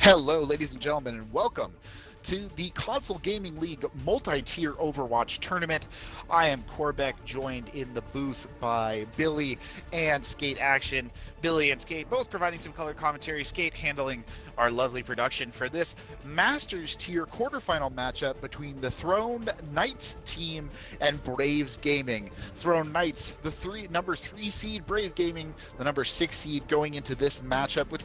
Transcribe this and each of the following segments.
Hello, ladies and gentlemen, and welcome to the Console Gaming League multi-tier Overwatch tournament. I am Corbeck, joined in the booth by Billy and Skate Action. Billy and Skate both providing some color commentary, Skate handling our lovely production for this Masters tier quarterfinal matchup between the Throne Knights team and Braves Gaming. Throne Knights, the number 3 seed, Brave Gaming, the number 6 seed, going into this matchup, which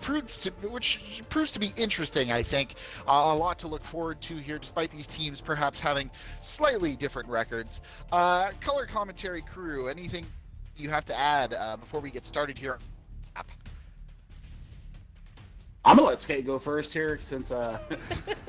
proves to be interesting, I think. A lot to look forward to here, despite these teams perhaps having slightly different records. Color commentary crew, anything you have to add before we get started here? I'm gonna let Skate go first here since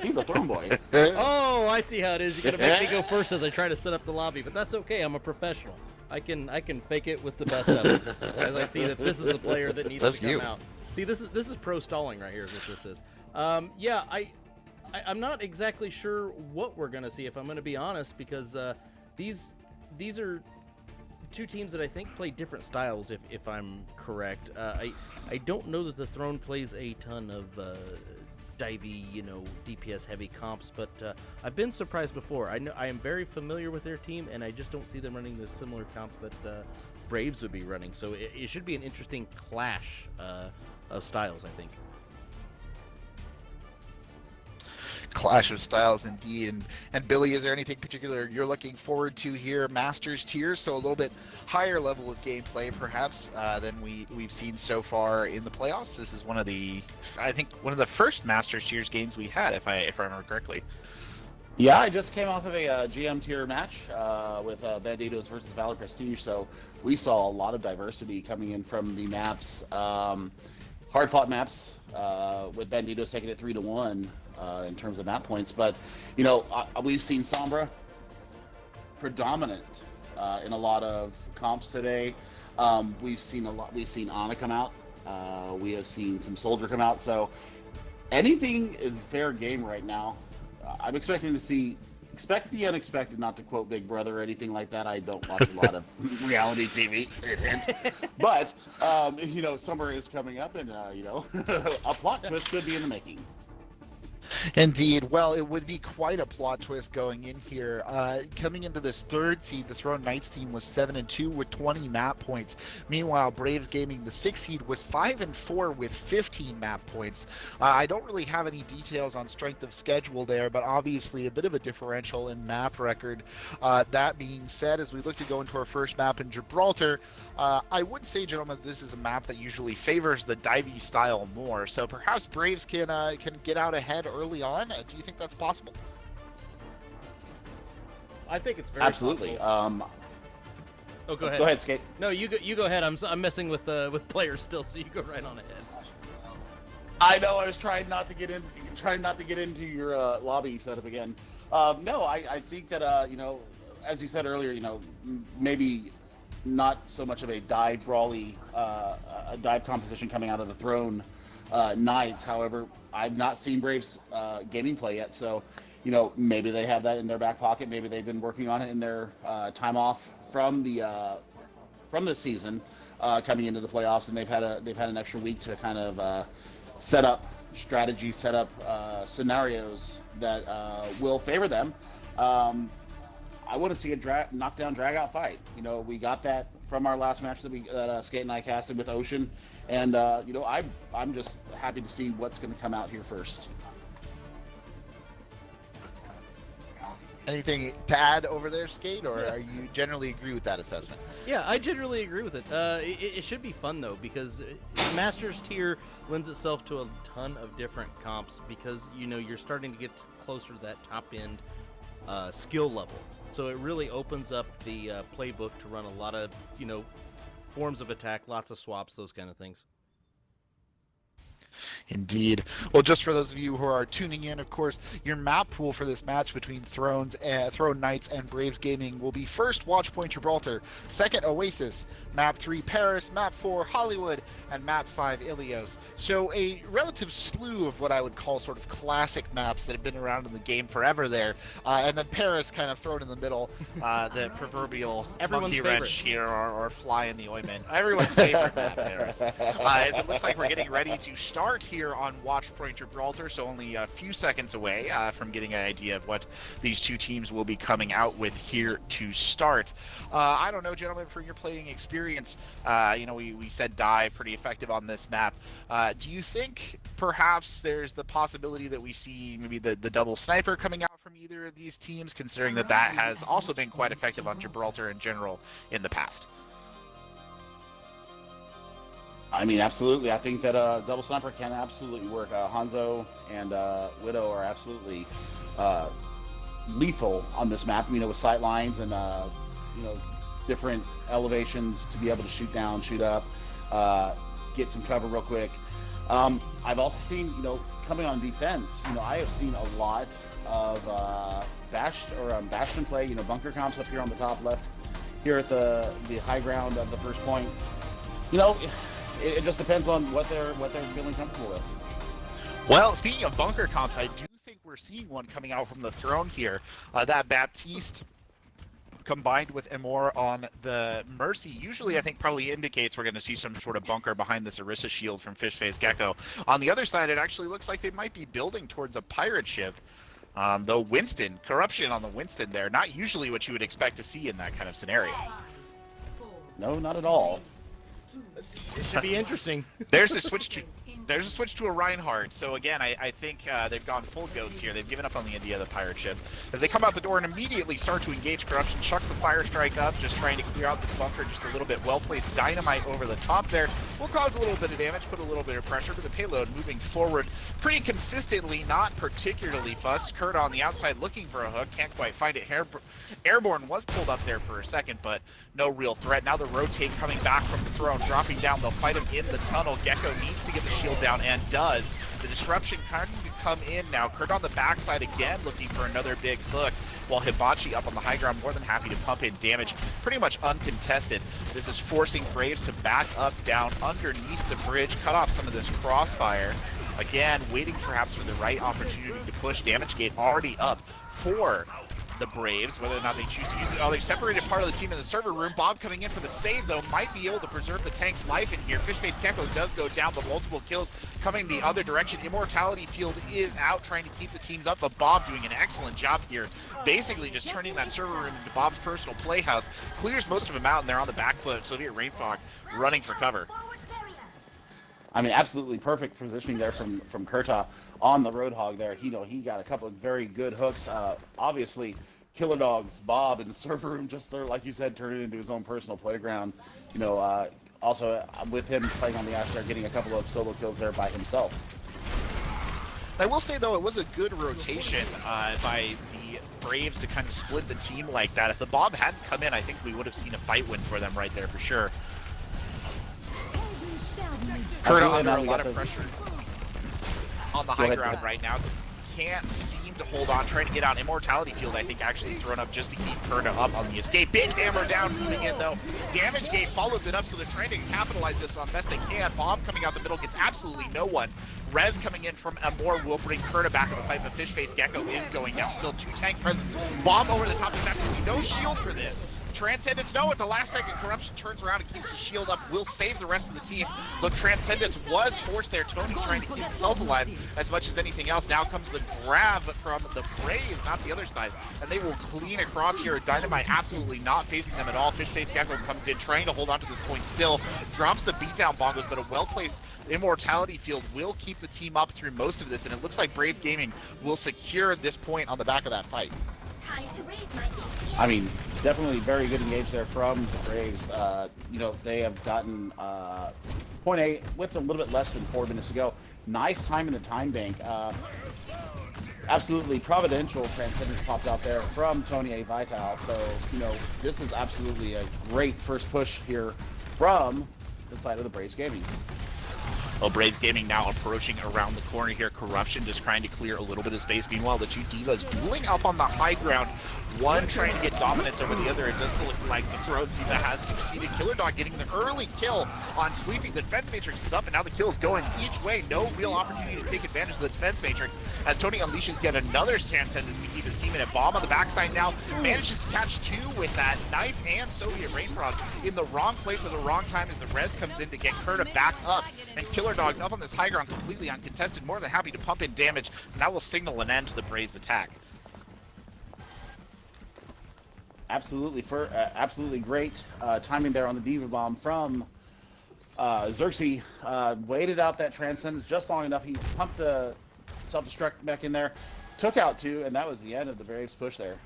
he's a Throne boy. Oh, I see how it is. You're gonna make me go first as I try to set up the lobby, but that's okay. I'm a professional. I can fake it with the best of them. As I see that this is the player that needs to come out. See, this is pro stalling right here. Is what this is. Yeah, I'm not exactly sure what we're gonna see, if I'm gonna be honest, because these are two teams that I think play different styles, if I'm correct. I don't know that the Throne plays a ton of divey, DPS heavy comps, but I've been surprised before. I am very familiar with their team, and I just don't see them running the similar comps that Braves would be running. So it should be an interesting clash of styles, I think. Clash of styles indeed. And Billy, is there anything particular you're looking forward to here? Masters tier, so a little bit higher level of gameplay perhaps than we've seen so far in the playoffs. This is one of the first Masters tiers games we had, if I remember correctly. Yeah, I just came off of a GM tier match with Banditos versus Valor Prestige, so we saw a lot of diversity coming in from the maps. Hard fought maps with Banditos taking it 3-1 in terms of map points, but we've seen Sombra predominant in a lot of comps today. We've seen Ana come out. We have seen some Soldier come out. So anything is fair game right now. I'm expecting to see. Expect the unexpected, not to quote Big Brother or anything like that. I don't watch a lot of reality TV, but summer is coming up, and a plot twist could be in the making. Indeed. Well, it would be quite a plot twist going in here. Coming into this third seed, the Throne Knights team was 7-2 with 20 map points. Meanwhile, Braves Gaming, the 6th seed, was 5-4 with 15 map points. I don't really have any details on strength of schedule there, but obviously a bit of a differential in map record. That being said, as we look to go into our first map in Gibraltar, I would say, gentlemen, this is a map that usually favors the divey style more. So perhaps Braves can get out ahead early on. Do you think that's possible? I think it's very absolutely possible. Oh, go ahead. Go ahead, Skate. No, you go ahead. I'm messing with players still, so you go right on ahead. I know. I was trying not to get into your lobby setup again. No, I think that as you said earlier, maybe not so much of a dive brawly, a dive composition coming out of the Throne Knights. However, I've not seen Braves gaming play yet, so maybe they have that in their back pocket. Maybe they've been working on it in their time off from the season, coming into the playoffs, and they've had an extra week to kind of set up strategy, set up scenarios that will favor them. I want to see a knockdown, drag-out fight. We got that from our last match that Skate and I casted with Ocean, and I'm just happy to see what's going to come out here first. Anything to add over there, Skate, or are you generally agree with that assessment? Yeah, I generally agree with it. It should be fun, though, because Masters tier lends itself to a ton of different comps because, you're starting to get closer to that top-end skill level. So it really opens up the playbook to run a lot of, forms of attack, lots of swaps, those kind of things. Indeed. Well, just for those of you who are tuning in, of course, your map pool for this match between Throne Knights and Braves Gaming will be first Watchpoint Gibraltar, second Oasis, map 3 Paris, map 4 Hollywood, and map 5 Ilios. So a relative slew of what I would call sort of classic maps that have been around in the game forever there. And then Paris kind of thrown in the middle, the proverbial monkey wrench here or fly in the ointment. Everyone's favorite map, Paris. As it looks like we're getting ready to start start here on Watchpoint Gibraltar, so only a few seconds away from getting an idea of what these two teams will be coming out with here to start. I don't know, gentlemen, for your playing experience, we said die pretty effective on this map. Do you think perhaps there's the possibility that we see maybe the double sniper coming out from either of these teams, considering that has also been quite effective on Gibraltar in general in the past? I mean, absolutely. I think that double sniper can absolutely work. Hanzo and Widow are absolutely lethal on this map, with sight lines and, different elevations to be able to shoot down, shoot up, get some cover real quick. I've also seen, coming on defense, I have seen a lot of Bastion play, bunker comps up here on the top left, here at the high ground of the first point. It just depends on what they're feeling comfortable with. Well, speaking of bunker comps, I do think we're seeing one coming out from the throne here. That Baptiste combined with Emor on the Mercy usually I think probably indicates we're going to see some sort of bunker behind this Orisa shield from Fishface Gecko. On the other side, it actually looks like they might be building towards a pirate ship. Though Winston, corruption on the Winston there, not usually what you would expect to see in that kind of scenario. No, not at all. It should be interesting. There's a switch to a Reinhardt. So again, I think they've gone full goats here. They've given up on the idea of the pirate ship. As they come out the door and immediately start to engage Corruption, chucks the fire strike up, just trying to clear out this bunker just a little bit. Well-placed dynamite over the top there will cause a little bit of damage, put a little bit of pressure, but the payload moving forward pretty consistently, not particularly fussed. Kurt on the outside looking for a hook, can't quite find it. Airborne was pulled up there for a second, but no real threat. Now the rotate coming back from the throne, dropping down. They'll fight him in the tunnel. Gecko needs to get the shield down and does. The disruption kind of come in now. Kurt on the backside again, looking for another big hook, while Hibachi up on the high ground, more than happy to pump in damage, pretty much uncontested. This is forcing Braves to back up down underneath the bridge, cut off some of this crossfire. Again, waiting perhaps for the right opportunity to push. Damage gate already up for the Braves, whether or not they choose to use it. Oh, they've separated part of the team in the server room. Bob coming in for the save, though, might be able to preserve the tank's life in here. Fishface Gecko does go down, but multiple kills coming the other direction. Immortality Field is out, trying to keep the teams up, but Bob doing an excellent job here, basically just turning that server room into Bob's personal playhouse. Clears most of them out, and they're on the back foot. Soviet Rainfog running for cover. I mean, absolutely perfect positioning there from Kurta on the Roadhog there. He got a couple of very good hooks. Obviously, Killer Dogs, Bob in the server room, just there, like you said, turned it into his own personal playground. Also with him playing on the Ashtar, getting a couple of solo kills there by himself. I will say, though, it was a good rotation by the Braves to kind of split the team like that. If the Bob hadn't come in, I think we would have seen a fight win for them right there for sure. Kurt under a lot of pressure on the high ground right now. Can't seem to hold on, trying to get out. Immortality Field, I think, actually thrown up just to keep Kurta up on the escape. Big hammer down, moving in, though. Damage gate follows it up, so they're trying to capitalize this on best they can. Bob coming out the middle gets absolutely no one. Rez coming in from Amor will bring Kurta back in the fight, but Fishface Gecko is going down. Still two tank presence. Bomb over the top. There's absolutely no shield for this. Transcendence, no, at the last second, Corruption turns around and keeps the shield up, will save the rest of the team. Look, Transcendence was forced there. Tony trying to keep himself alive as much as anything else. Now comes the grab from the Braves, not the other side, and they will clean across here. Dynamite absolutely not phasing them at all. Fishface Gecko comes in, trying to hold on to this point still, drops the beatdown bongos, but a well-placed Immortality Field will keep the team up through most of this, and it looks like Brave Gaming will secure this point on the back of that fight. I mean, definitely very good engage there from the Braves. They have gotten point A with a little bit less than 4 minutes to go. Nice time in the time bank. Absolutely providential Transcendence popped out there from Tony A. Vital. So, this is absolutely a great first push here from the side of the Braves Gaming. Well, Braves Gaming now approaching around the corner here. Corruption just trying to clear a little bit of space. Meanwhile, the two Divas dueling up on the high ground. One trying to get dominance over the other. It does look like the Thrones Diva has succeeded. Killer Dog getting the early kill on Sleepy. The defense matrix is up, and now the kill is going each way. No real opportunity to take advantage of the defense matrix as Tony unleashes yet another Transcendence to keep his team in a bomb on the backside now. Manages to catch two with that knife and Soviet Rainfrog in the wrong place at the wrong time as the res comes in to get Kurta back up. And Killer Killer Dogs up on this high ground completely uncontested, more than happy to pump in damage, and that will signal an end to the Braves' attack. Absolutely, absolutely great timing there on the Diva Bomb from Xerxes. Waited out that Transcendence just long enough. He pumped the self-destruct back in there, took out 2, and that was the end of the Braves' push there.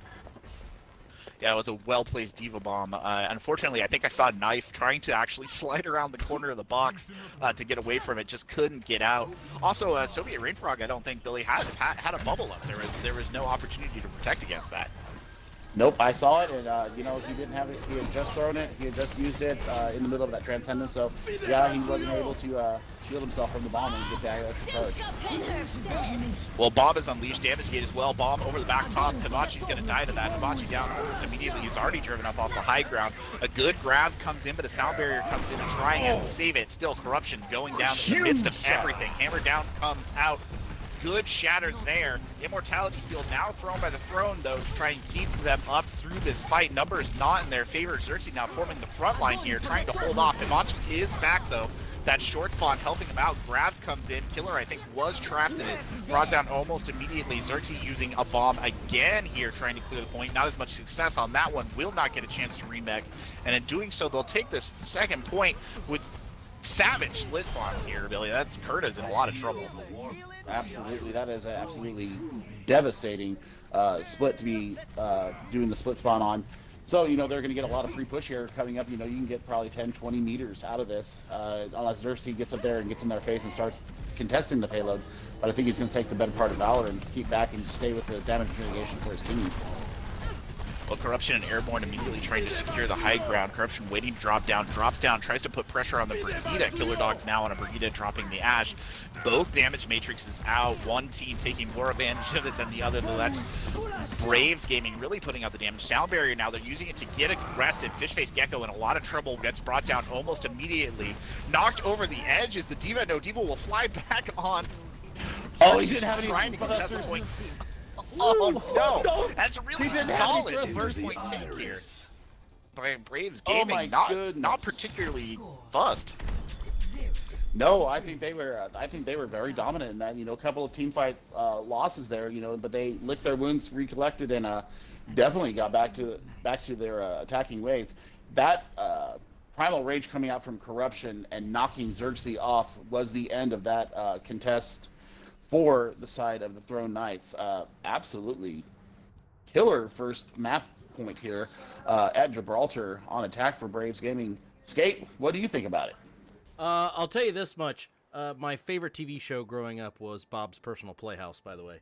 Yeah, it was a well-placed Diva Bomb. Unfortunately, I think I saw Knife trying to actually slide around the corner of the box to get away from it, just couldn't get out. Also, Soviet Rainfrog, I don't think Billy had a bubble up. There was no opportunity to protect against that. Nope, I saw it, and you know, he didn't have it. He had just thrown it. He had just used it in the middle of that Transcendence. So yeah, he wasn't able to shield himself from the bomb and get that extra charge. Well, Bob is unleashed damage gate as well. Bomb over the back top. Hibachi's going to die to that. Hibachi down almost immediately. He's already driven up off the high ground. A good grab comes in, but a sound barrier comes in to try and save it. Still corruption going down in the midst of everything. Hammer down comes out. Good shatter there. Immortality field now thrown by the throne, though, to try and keep them up through this fight. Numbers not in their favor. Xerxes now forming the front line here, trying to hold off. Hibachi is back, though. That short spawn helping him out. Grab comes in. Killer, I think, was trapped in it. Brought down almost immediately. Xerxes using a bomb again here, trying to clear the point. Not as much success on that one. Will not get a chance to remake. And in doing so, they'll take this second point with savage split spawn here, Billy. That's Kurta's in a lot of trouble. Absolutely, that is an absolutely devastating split to be doing the split spawn on. So, you know, they're going to get a lot of free push here coming up. You know, you can get probably 10, 20 meters out of this unless Xerxes gets up there and gets in their face and starts contesting the payload. But I think he's going to take the better part of Valor and keep back and stay with the damage mitigation for his team. Well, Corruption and Airborne immediately trying to secure the high ground. Corruption waiting to drop down, drops down, tries to put pressure on the Brigida. Killer Dogs now on a Brigida dropping the Ash. Both damage matrices out. One team taking more advantage of it than the other, though that's Braves Gaming really putting out the damage. Sound barrier now, they're using it to get aggressive. Fishface Gecko in a lot of trouble, gets brought down almost immediately. Knocked over the edge is the Diva. No, Diva will fly back on. Oh, he didn't have any trying to contest the point. Oh, no! That's a really solid first point take here by Braves Gaming. Not particularly fussed. No, I think they were very dominant in that. You know, a couple of team fight losses there. You know, but they licked their wounds, recollected, and definitely got back to their attacking ways. That primal rage coming out from Corruption and knocking Xerxes off was the end of that contest for the side of the Throne Knights. Absolutely killer first map point here at Gibraltar on attack for Braves Gaming. Skate, what do you think about it? I'll tell you this much. My favorite TV show growing up was Bob's Personal Playhouse, by the way.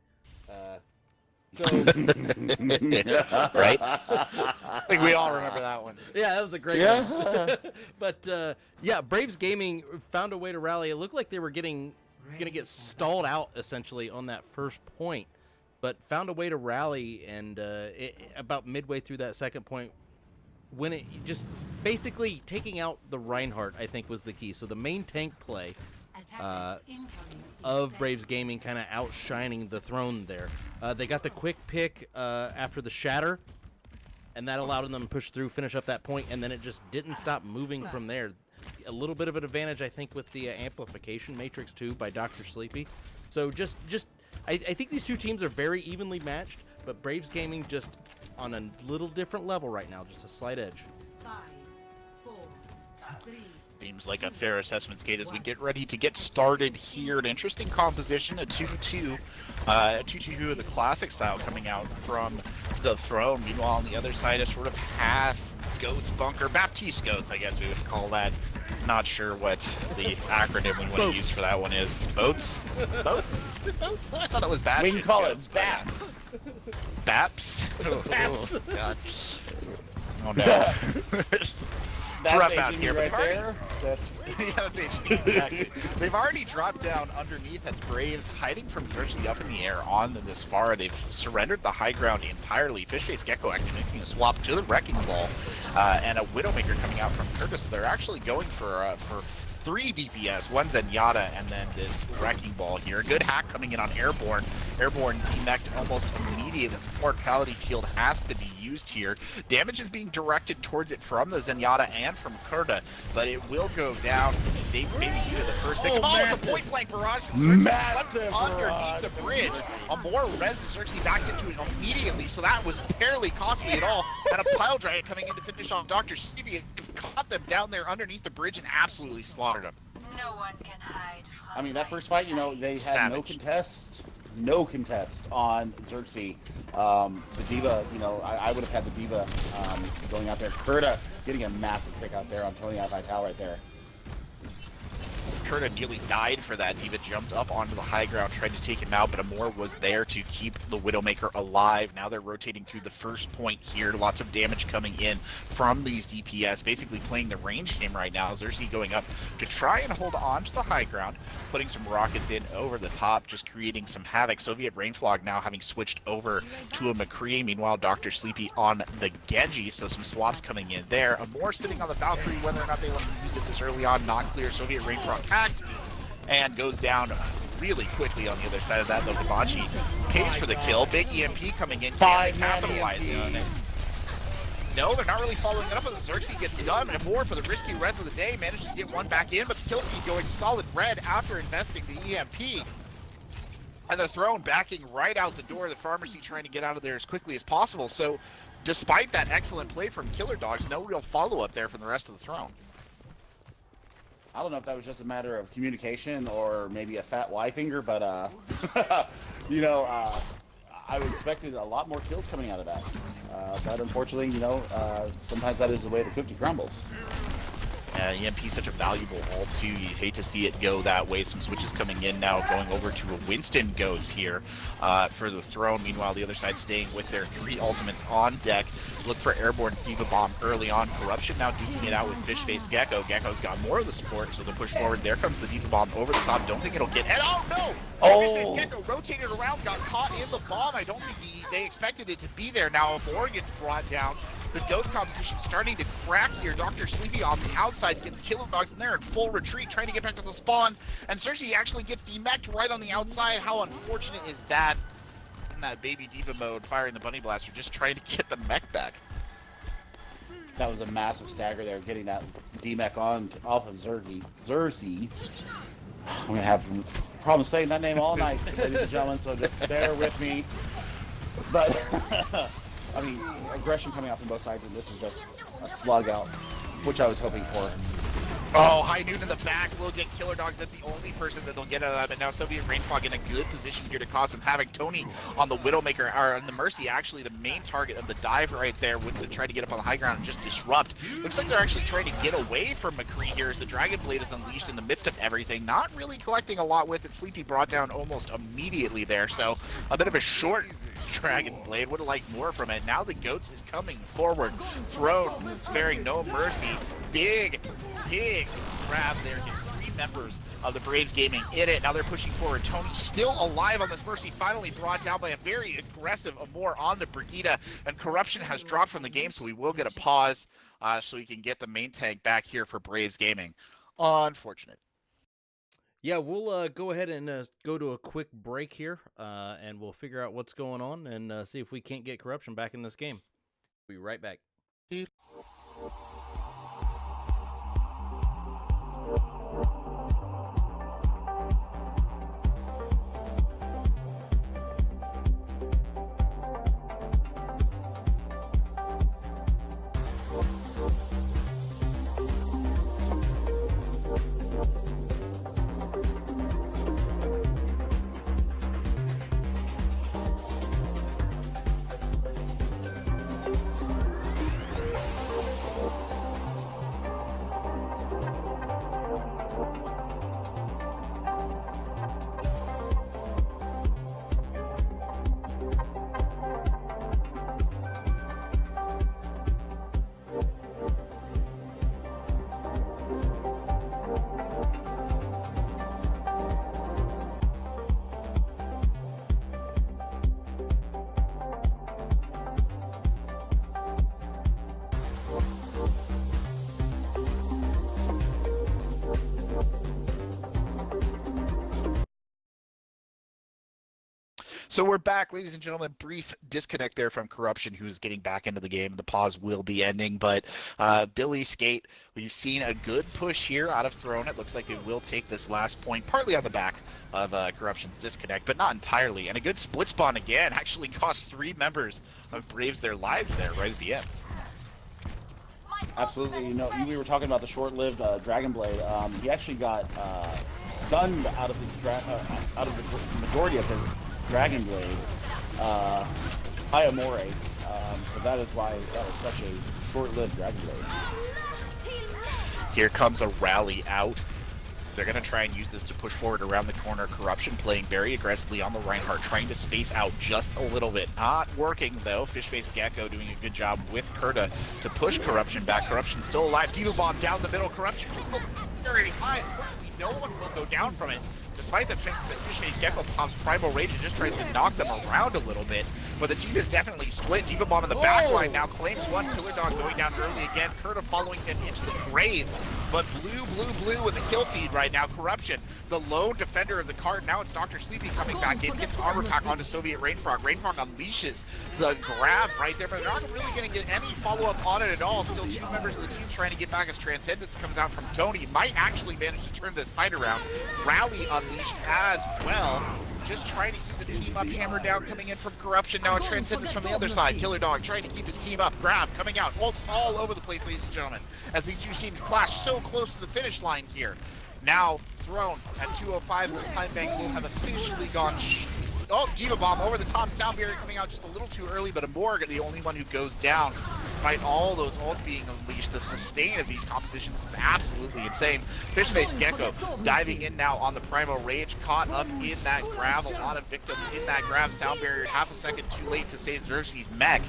Right? I think we all remember that one. Yeah, that was a great one. But, yeah, Braves Gaming found a way to rally. It looked like they were going to get stalled out, essentially, on that first point, but found a way to rally, and about midway through that second point, when it just basically taking out the Reinhardt, I think, was the key. So the main tank play of Braves Gaming kind of outshining the Throne there. They got the quick pick after the shatter, and that allowed them to push through, finish up that point, and then it just didn't stop moving from there. A little bit of an advantage, I think, with the amplification matrix too by Dr. Sleepy. So I think these two teams are very evenly matched, but Braves Gaming just on a little different level right now, just a slight edge. 5, 4, 3. Seems like a fair assessment, Skate, as we get ready to get started here. An interesting composition, a 2-2. A 2-2 of the classic style coming out from the Throne. Meanwhile, on the other side, a sort of half Goats bunker. Baptiste Goats, I guess we would call that. Not sure what the acronym we want to use for that one is. Boats? Boats? Is it boats? I thought that was bad. We can call Goats, it BAPS. BAPS? Baps. Oh, God. Oh, no. It's rough out here, right but there. That's yeah, that's HP, exactly. They've already dropped down underneath as Braves hiding from Xerxes up in the air on this far. They've surrendered the high ground entirely. Fishface Gecko actually making a swap to the Wrecking Ball, and a Widowmaker coming out from Curtis. So they're actually going for 3 DPS, one Zenyatta, and then this Wrecking Ball here. A good hack coming in on Airborne. Airborne demeched almost immediately. Mortality field has to be used here. Damage is being directed towards it from the Zenyatta and from Kurta, but it will go down. They maybe do the first victim. Oh, it's a point blank barrage from Xerxes Massive underneath the bridge. A more res Xerxes backed into it immediately, so that was barely costly at all. And a pile driver coming in to finish off Dr. Stevie. Caught them down there underneath the bridge and absolutely slaughtered them. No one can hide. I mean, that first fight, you know, they had no contest on Xerxes. The D.Va, you know, I would have had the D.Va going out there. Kurta getting a massive pick out there on Tony Vital right there. Kurta nearly died for that. D.Va jumped up onto the high ground, tried to take him out, but Amor was there to keep the Widowmaker alive. Now they're rotating to the first point here. Lots of damage coming in from these DPS, basically playing the range game right now. Xerxes going up to try and hold on to the high ground, putting some rockets in over the top, just creating some havoc. Soviet Rainflog now having switched over to a McCree. Meanwhile, Dr. Sleepy on the Genji, so some swaps coming in there. Amor sitting on the Valkyrie, whether or not they want to use it this early on, not clear. Soviet Rainfrog hacked and goes down really quickly on the other side of that, though. Hibachi pays for the kill. Big EMP coming in, can't capitalize on it. No, they're not really following it up, but Xerxes gets done, and more for the risky res of the day. Manages to get one back in, but the kill feed going solid red after investing the EMP. And the Throne backing right out the door. The Pharmacy trying to get out of there as quickly as possible. So, despite that excellent play from Killer Dogs, no real follow-up there from the rest of the Throne. I don't know if that was just a matter of communication or maybe a fat Y finger, but you know, I expected a lot more kills coming out of that. But unfortunately, you know, sometimes that is the way the cookie crumbles. EMP such a valuable ult too. You hate to see it go that way. Some switches coming in now, going over to a Winston goes here for the Throne. Meanwhile, the other side staying with their 3 ultimates on deck. Look for Airborne D.Va Bomb early on. Corruption now duking it out with Fish Face Gecko. Gecko's got more of the support, so they'll push forward. There comes the D.Va Bomb over the top. Don't think it'll get hit. Oh no! Fish Face Gecko rotated around, got caught in the bomb. I don't think they expected it to be there. Now Amor gets brought down. The Goats composition starting to crack here. Dr. Sleepy on the outside gets Killer Dogs in there in full retreat, trying to get back to the spawn. And Cersei actually gets demeched right on the outside. How unfortunate is that? In that baby D.Va mode, firing the Bunny Blaster, just trying to get the mech back. That was a massive stagger there, getting that D-Mech on off of Xerxes. I'm going to have problems saying that name all night, ladies and gentlemen, so just bear with me. But, I mean, aggression coming out from both sides, and this is just a slug out, which I was hoping for. Oh, High Noon in the back will get Killer Dogs. That's the only person that they'll get out of that. But now Soviet Rainfog in a good position here to cause some havoc. Tony on the Widowmaker, or on the Mercy, actually the main target of the dive right there. Winston tried to get up on the high ground and just disrupt. Looks like they're actually trying to get away from McCree here as the Dragon Blade is unleashed in the midst of everything. Not really collecting a lot with it. Sleepy brought down almost immediately there. So a bit of a short Dragon Blade. Would have liked more from it. Now the Goats is coming forward. Throne sparing no mercy. Big grab there. Gets 3 members of the Braves Gaming in it. Now they're pushing forward. Tony still alive on this Mercy. Finally brought down by a very aggressive Amor on the Brigida. And Corruption has dropped from the game, so we will get a pause so we can get the main tank back here for Braves Gaming. Unfortunate. Yeah, we'll go ahead and go to a quick break here, and we'll figure out what's going on and see if we can't get Corruption back in this game. We'll be right back. So we're back, ladies and gentlemen. Brief disconnect there from Corruption, who's getting back into the game. The pause will be ending, but Billy, Skate, we've seen a good push here out of Throne. It looks like they will take this last point, partly on the back of Corruption's disconnect, but not entirely. And a good split spawn again actually cost 3 members of Braves their lives there right at the end. Absolutely. You know, we were talking about the short-lived Dragon Blade. He actually got stunned out of his out of the majority of his Dragon Blade by Amore. So that is why that was such a short-lived Dragon Blade. Here comes a rally out. They're going to try and use this to push forward around the corner. Corruption playing very aggressively on the Reinhardt, trying to space out just a little bit. Not working, though. Fishface Gecko doing a good job with Kurta to push Corruption back. Corruption still alive. Diva Bomb down the middle. Corruption very high. Unfortunately, no one will go down from it. Despite the fact that Fishface Gecko pops Primal Rage and just tries to knock them around a little bit. But the team is definitely split. Diva Bomb in the back line now claims one. Killer Dog going down early again. Kurta following him into the grave. But blue with a kill feed right now. Corruption, the lone defender of the card. Now it's Dr. Sleepy coming back in. Gets armor pack onto Soviet Rainfrog. Rainfrog unleashes the grab right there. But they're not really going to get any follow-up on it at all. Still 2 members of the team trying to get back as Transcendence comes out from Tony. Might actually manage to turn this fight around. Rally unleashed as well. Just trying to keep the team up, hammer down coming in from Corruption. Now a Transcendence from the other side. Killer Dog trying to keep his team up. Grab coming out. Ults all over the place, ladies and gentlemen, as these two teams clash so close to the finish line here. Now Throne at 2:05, the time bank will have officially gone. Oh, Diva Bomb over the top. Sound Barrier coming out just a little too early, but Amorg, the only one who goes down. Despite all those ults being unleashed, the sustain of these compositions is absolutely insane. Fishface Gecko diving in now on the Primal Rage, caught up in that grab. A lot of victims in that grab. Sound Barrier half a second too late to save Xerxes' mech.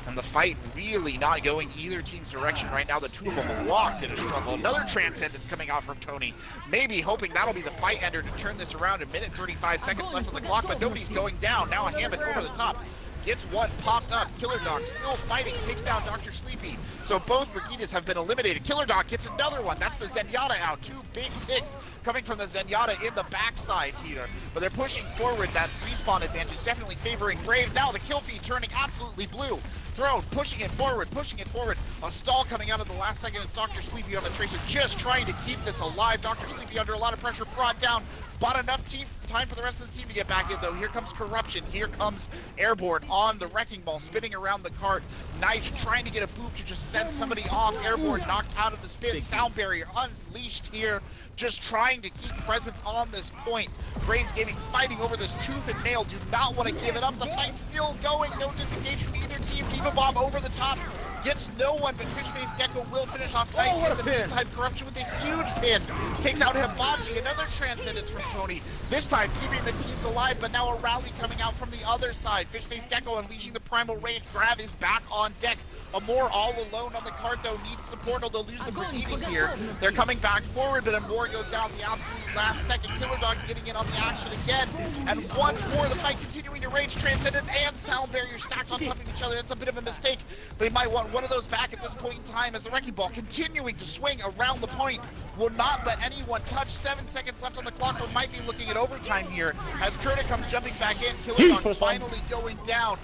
And the fight really not going either team's direction right now. The two of them locked in a struggle. Another Transcendence coming out from Tony. Maybe hoping that'll be the fight ender to turn this around. A minute 35 seconds left on the clock, but nobody's going down. Now a Hammond over the top. Gets one popped up. Killer Dog still fighting. Takes down Dr. Sleepy. So both Brigidas have been eliminated. Killer Dog gets another one. That's the Zenyatta out. 2 big picks coming from the Zenyatta in the backside here. But they're pushing forward. That respawn advantage definitely favoring Braves. Now the kill feed turning absolutely blue. Throne pushing it forward, pushing it forward. A stall coming out of the last second. It's Dr. Sleepy on the Tracer, just trying to keep this alive. Dr. Sleepy under a lot of pressure, brought down. Bought enough time for the rest of the team to get back in, though. Here comes Corruption. Here comes Airborne on the Wrecking Ball, spinning around the cart. Knife trying to get a boop to just send somebody off. Airborne knocked out of the spin. Sound Barrier unleashed here. Just trying to keep presence on this point. Braves Gaming fighting over this tooth and nail. Do not want to give it up. The fight's still going. No disengage from either team. Diva Bomb over the top. Gets no one, but Fishface Gecko will finish off fight. In the meantime, Corruption with a huge pin. Takes out Hibachi. Another Transcendence from Tony. This time keeping the teams alive, but now a rally coming out from the other side. Fishface Gecko unleashing the Primal Rage. Grab is back on deck. Amore all alone on the cart, though, needs support, or they'll lose the Brigidi here. They're coming back forward, but Amore goes down the absolute last second. Killer Dog's getting in on the action again. And once more, the fight continuing to rage. Transcendence and Sound Barrier stacked on top of each other. That's a bit of a mistake. They might want one of those back at this point in time, as the Wrecking Ball continuing to swing around the point. Will not let anyone touch. 7 seconds left on the clock. We might be looking at overtime here, as Kurta comes jumping back in. Killer Dog finally going down.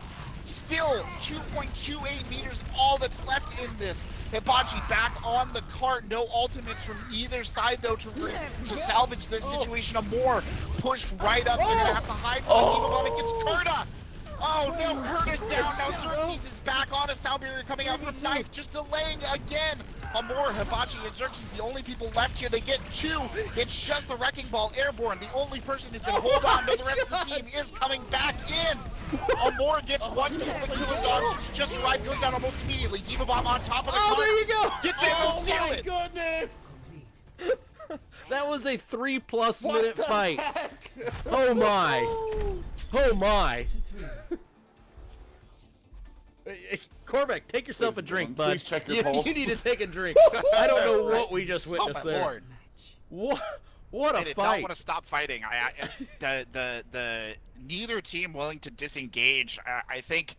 Still 2.28 meters, all that's left in this. Hibachi back on the cart. No ultimates from either side, though, to salvage this situation. Amore pushed right up. They're going to have to hide from the Diva Bomb. It gets Kurta. Oh no, Kurta's down. Now Xerxes is back on a Sound Barrier coming out from Knife, just delaying again. Amore, Hibachi, and Xerxes, the only people left here. They get 2. It's just the Wrecking Ball Airborne. The only person who can hold on to the rest of the team is coming back in. Amore gets 1 kill. The Killer Dogs, who's just arrived, goes down almost immediately. Diva Bomb on top of the cart. There you go. Gets in, Oh seal my it. goodness! That was a 3+ What minute the fight. heck? Oh my. Oh my. Cormac, take yourself a drink, bud. Please check your you, pulse. you need to take a drink. I don't know what we just Oh witnessed my there. lord. What They a did not fight. want to stop fighting. The neither team willing to disengage. I think,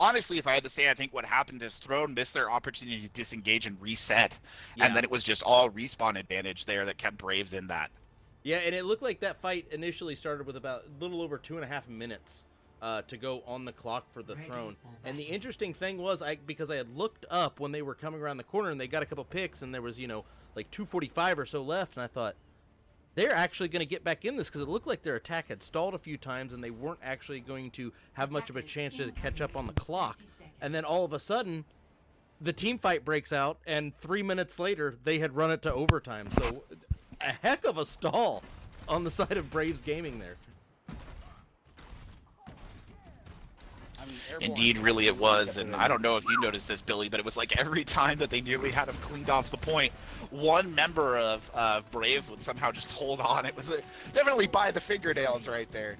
honestly, if I had to say, I think what happened is Throne missed their opportunity to disengage and reset, and then it was just all respawn advantage there that kept Braves in that. Yeah, and it looked like that fight initially started with about a little over 2.5 minutes to go on the clock for the throne. And the interesting thing was, because I had looked up when they were coming around the corner and they got a couple picks and there was, like 2:45 or so left, and I thought, they're actually going to get back in this because it looked like their attack had stalled a few times and they weren't actually going to have much of a chance to catch up on the clock. And then all of a sudden, the team fight breaks out, and 3 minutes later, they had run it to overtime. So, a heck of a stall on the side of Braves Gaming there. Indeed, really it was, and I don't know if you noticed this, Billy, but it was like every time that they nearly had him cleaned off the point, one member of Braves would somehow just hold on. It was definitely by the fingernails right there.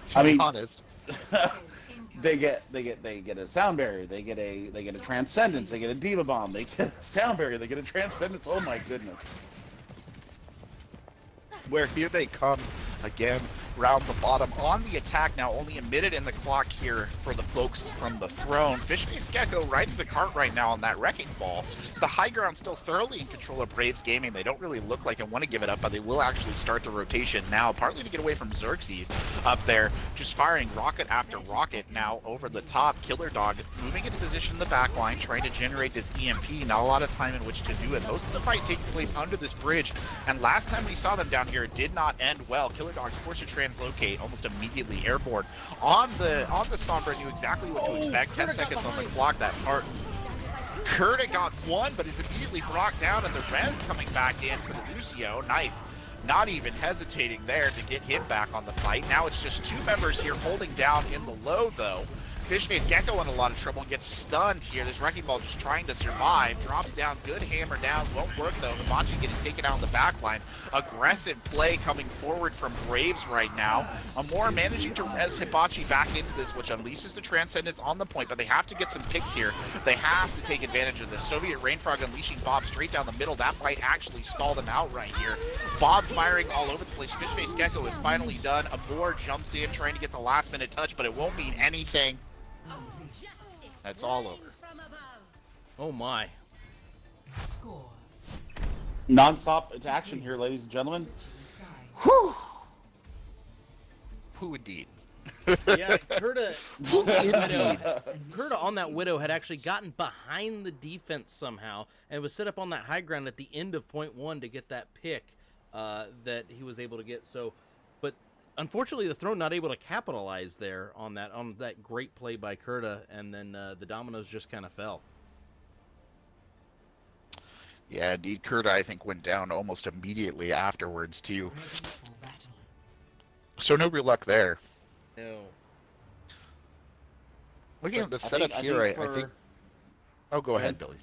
To be honest, they get a sound barrier, they get a transcendence, they get a diva bomb, they get a sound barrier, they get a transcendence. Oh my goodness! Where here they come again. Round the bottom on the attack now, only a minute in the clock here for the folks from the throne. Fishface Gecko right to the cart right now on that wrecking ball. The high ground still thoroughly in control of Braves Gaming. They don't really look like they want to give it up, but they will actually start the rotation now, partly to get away from Xerxes up there, just firing rocket after rocket now over the top. Killer Dog moving into position in the back line, trying to generate this EMP. Not a lot of time in which to do it. Most of the fight taking place under this bridge, and last time we saw them down here, it did not end well. Killer Dog's forced to translocate almost immediately airborne on the Sombra. Knew exactly what to expect. 10 seconds on the clock. That part. Kurta got one, but is immediately brought down, and the res coming back in for the Lucio. Knife not even hesitating there to get him back on the fight. Now it's just two members here holding down in the low, though. Fishface Gecko in a lot of trouble and gets stunned here. This wrecking ball just trying to survive. Drops down, good hammer down. Won't work though. Hibachi getting taken out in the back line. Aggressive play coming forward from Braves right now. Amore managing to res Hibachi back into this, which unleashes the Transcendence on the point, but they have to get some picks here. They have to take advantage of this. Soviet Rainfrog unleashing Bob straight down the middle. That might actually stall them out right here. Bob's firing all over the place. Fishface Gecko is finally done. Amore jumps in, trying to get the last minute touch, but it won't mean anything. That's all over. Oh my. Score. Non-stop it's action here, ladies and gentlemen. Whew. Who indeed? Yeah, Kurta on that Widow had actually gotten behind the defense somehow and was set up on that high ground at the end of point one to get that pick that he was able to get. So, but unfortunately, the throne not able to capitalize there on that great play by Kurta, and then the dominoes just kind of fell. Yeah, indeed, Kurta I think went down almost immediately afterwards too. So no real luck there. No. Looking at the setup here, I think. Oh, go ahead, Billy.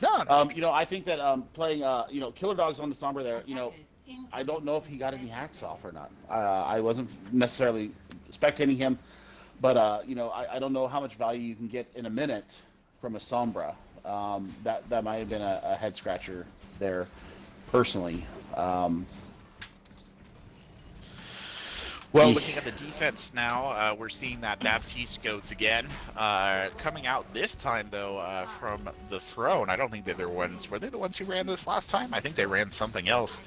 No. I think that playing, Killer Dog's on the Sombra there. I don't know if he got any hacks off or not. I wasn't necessarily spectating him, but I don't know how much value you can get in a minute from a Sombra. That might have been a head scratcher there, personally. Well, looking at the defense now, we're seeing that Baptiste goats again. Coming out this time, though, from the throne. I don't think they're the ones. Were they the ones who ran this last time? I think they ran something else.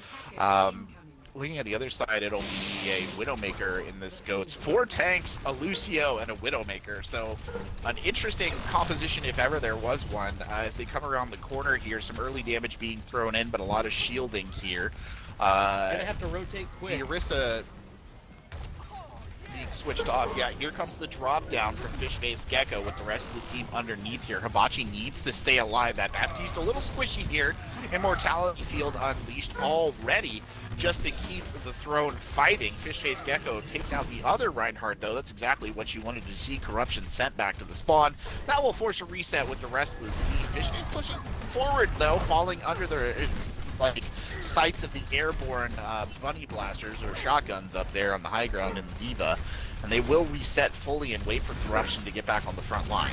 Looking at the other side, it'll be a Widowmaker in this goats. 4 tanks, a Lucio, and a Widowmaker. So an interesting composition, if ever there was one, as they come around the corner here. Some early damage being thrown in, but a lot of shielding here. Gonna have to rotate quick. The Orisa being switched off. Yeah, here comes the drop down from Fishface Gecko with the rest of the team underneath here. Hibachi needs to stay alive. That Baptiste a little squishy here. Immortality Field unleashed already just to keep the throne fighting. Fishface Gecko takes out the other Reinhardt, though. That's exactly what you wanted to see. Corruption sent back to the spawn. That will force a reset with the rest of the team. Fishface pushing forward, though, falling under the sights of the airborne bunny blasters or shotguns up there on the high ground in the Diva, and they will reset fully and wait for Corruption to get back on the front line.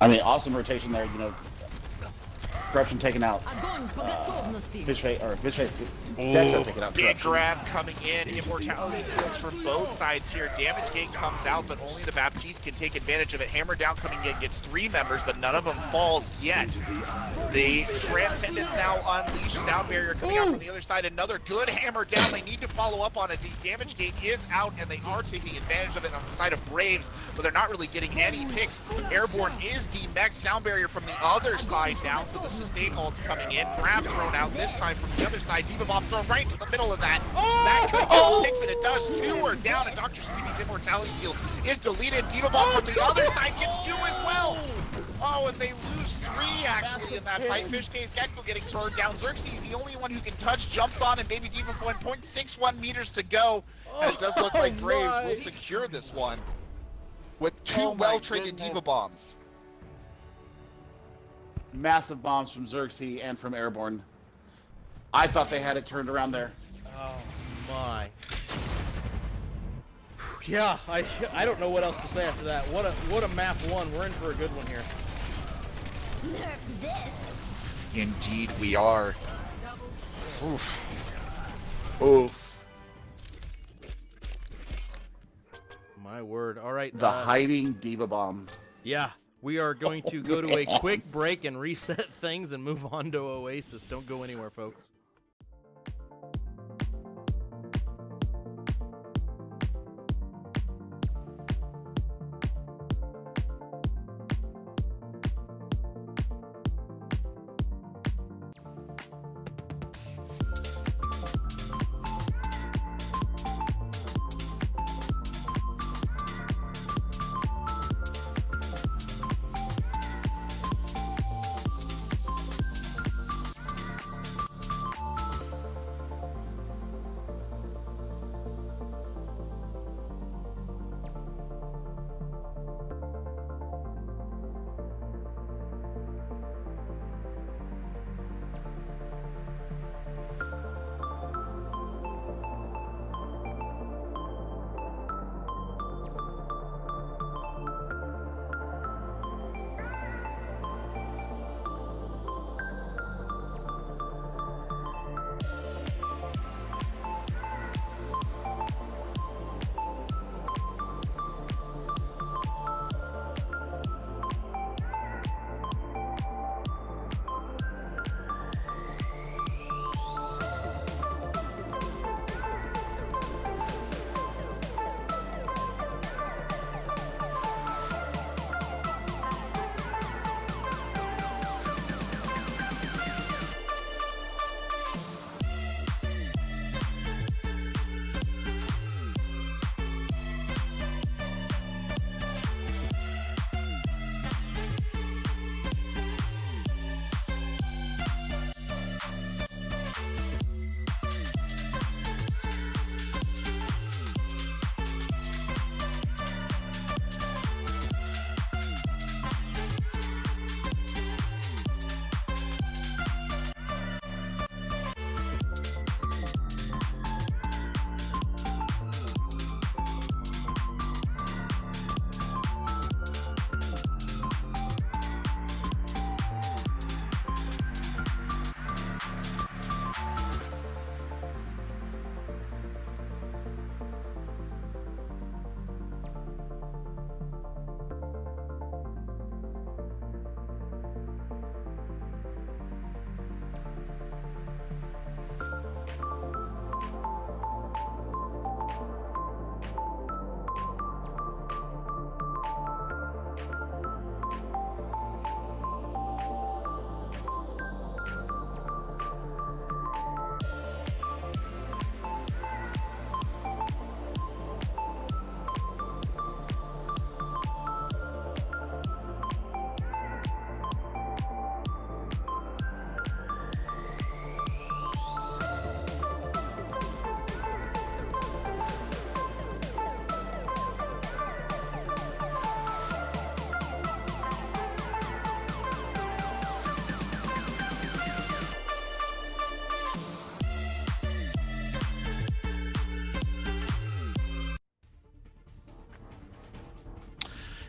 I mean, awesome rotation there. Corruption taking out Fish face or fish face. Deco take it out. Big correct. grab coming in. Immortality fields from both sides here. Damage gate comes out, but only the Baptiste can take advantage of it. Hammer down coming in gets 3 members, but none of them falls yet. The Transcendence now unleashed. Sound barrier coming out from the other side. Another good hammer down. They need to follow up on it. The damage gate is out, and they are taking advantage of it on the side of Braves, but they're not really getting any picks. Airborne is demech. Sound barrier from the other side now, so the sustain ult's coming in. Grab thrown out this time from the other side. Diva Bomb thrown right into the middle of that. That could get picks, and it does. 2 are down, and Dr. Sleepy's immortality field is deleted. Diva Bomb from the other side gets 2 as well. Oh, and they lose 3 actually in that fight. Fishcase Gecko getting burned down. Xerxes, the only one who can touch, jumps on, and Baby Diva going 0.61 meters to go. And it does look like Braves will secure this one with 2 well-traded Diva Bombs. Massive bombs from Xerxes and from Airborne. I thought they had it turned around there. Oh my. Yeah, I don't know what else to say after that. What a map 1. We're in for a good one here. Nerf this. Indeed we are. Oof. Oof. My word. All right. The hiding Diva Bomb. Yeah, we are going to go to a quick break and reset things and move on to Oasis. Don't go anywhere, folks.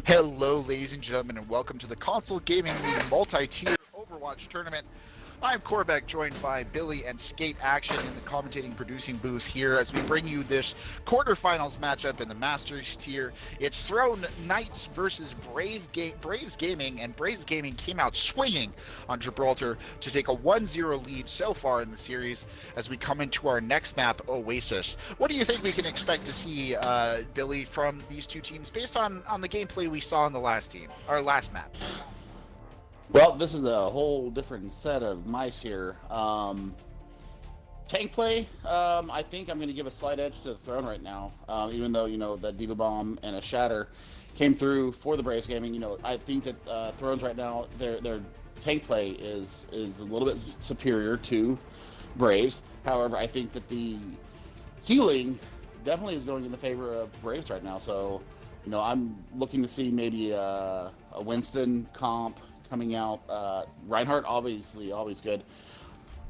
Hello, ladies and gentlemen, and welcome to the Console Gaming League multi-tier Overwatch tournament. I'm Corbeck, joined by Billy and Skate Action in the commentating producing booth here as we bring you this quarterfinals matchup in the Masters tier. It's Throne Knights versus Braves Gaming, and Braves Gaming came out swinging on Gibraltar to take a 1-0 lead so far in the series as we come into our next map, Oasis. What do you think we can expect to see, Billy, from these two teams based on the gameplay we saw in the last map? Well, this is a whole different set of mice here. Tank play, I think I'm going to give a slight edge to the Throne right now. Even though, that Diva Bomb and a Shatter came through for the Braves Gaming, I think that Thrones right now, their tank play is a little bit superior to Braves. However, I think that the healing definitely is going in the favor of Braves right now. So, I'm looking to see maybe a Winston comp coming out. Reinhardt, obviously, always good.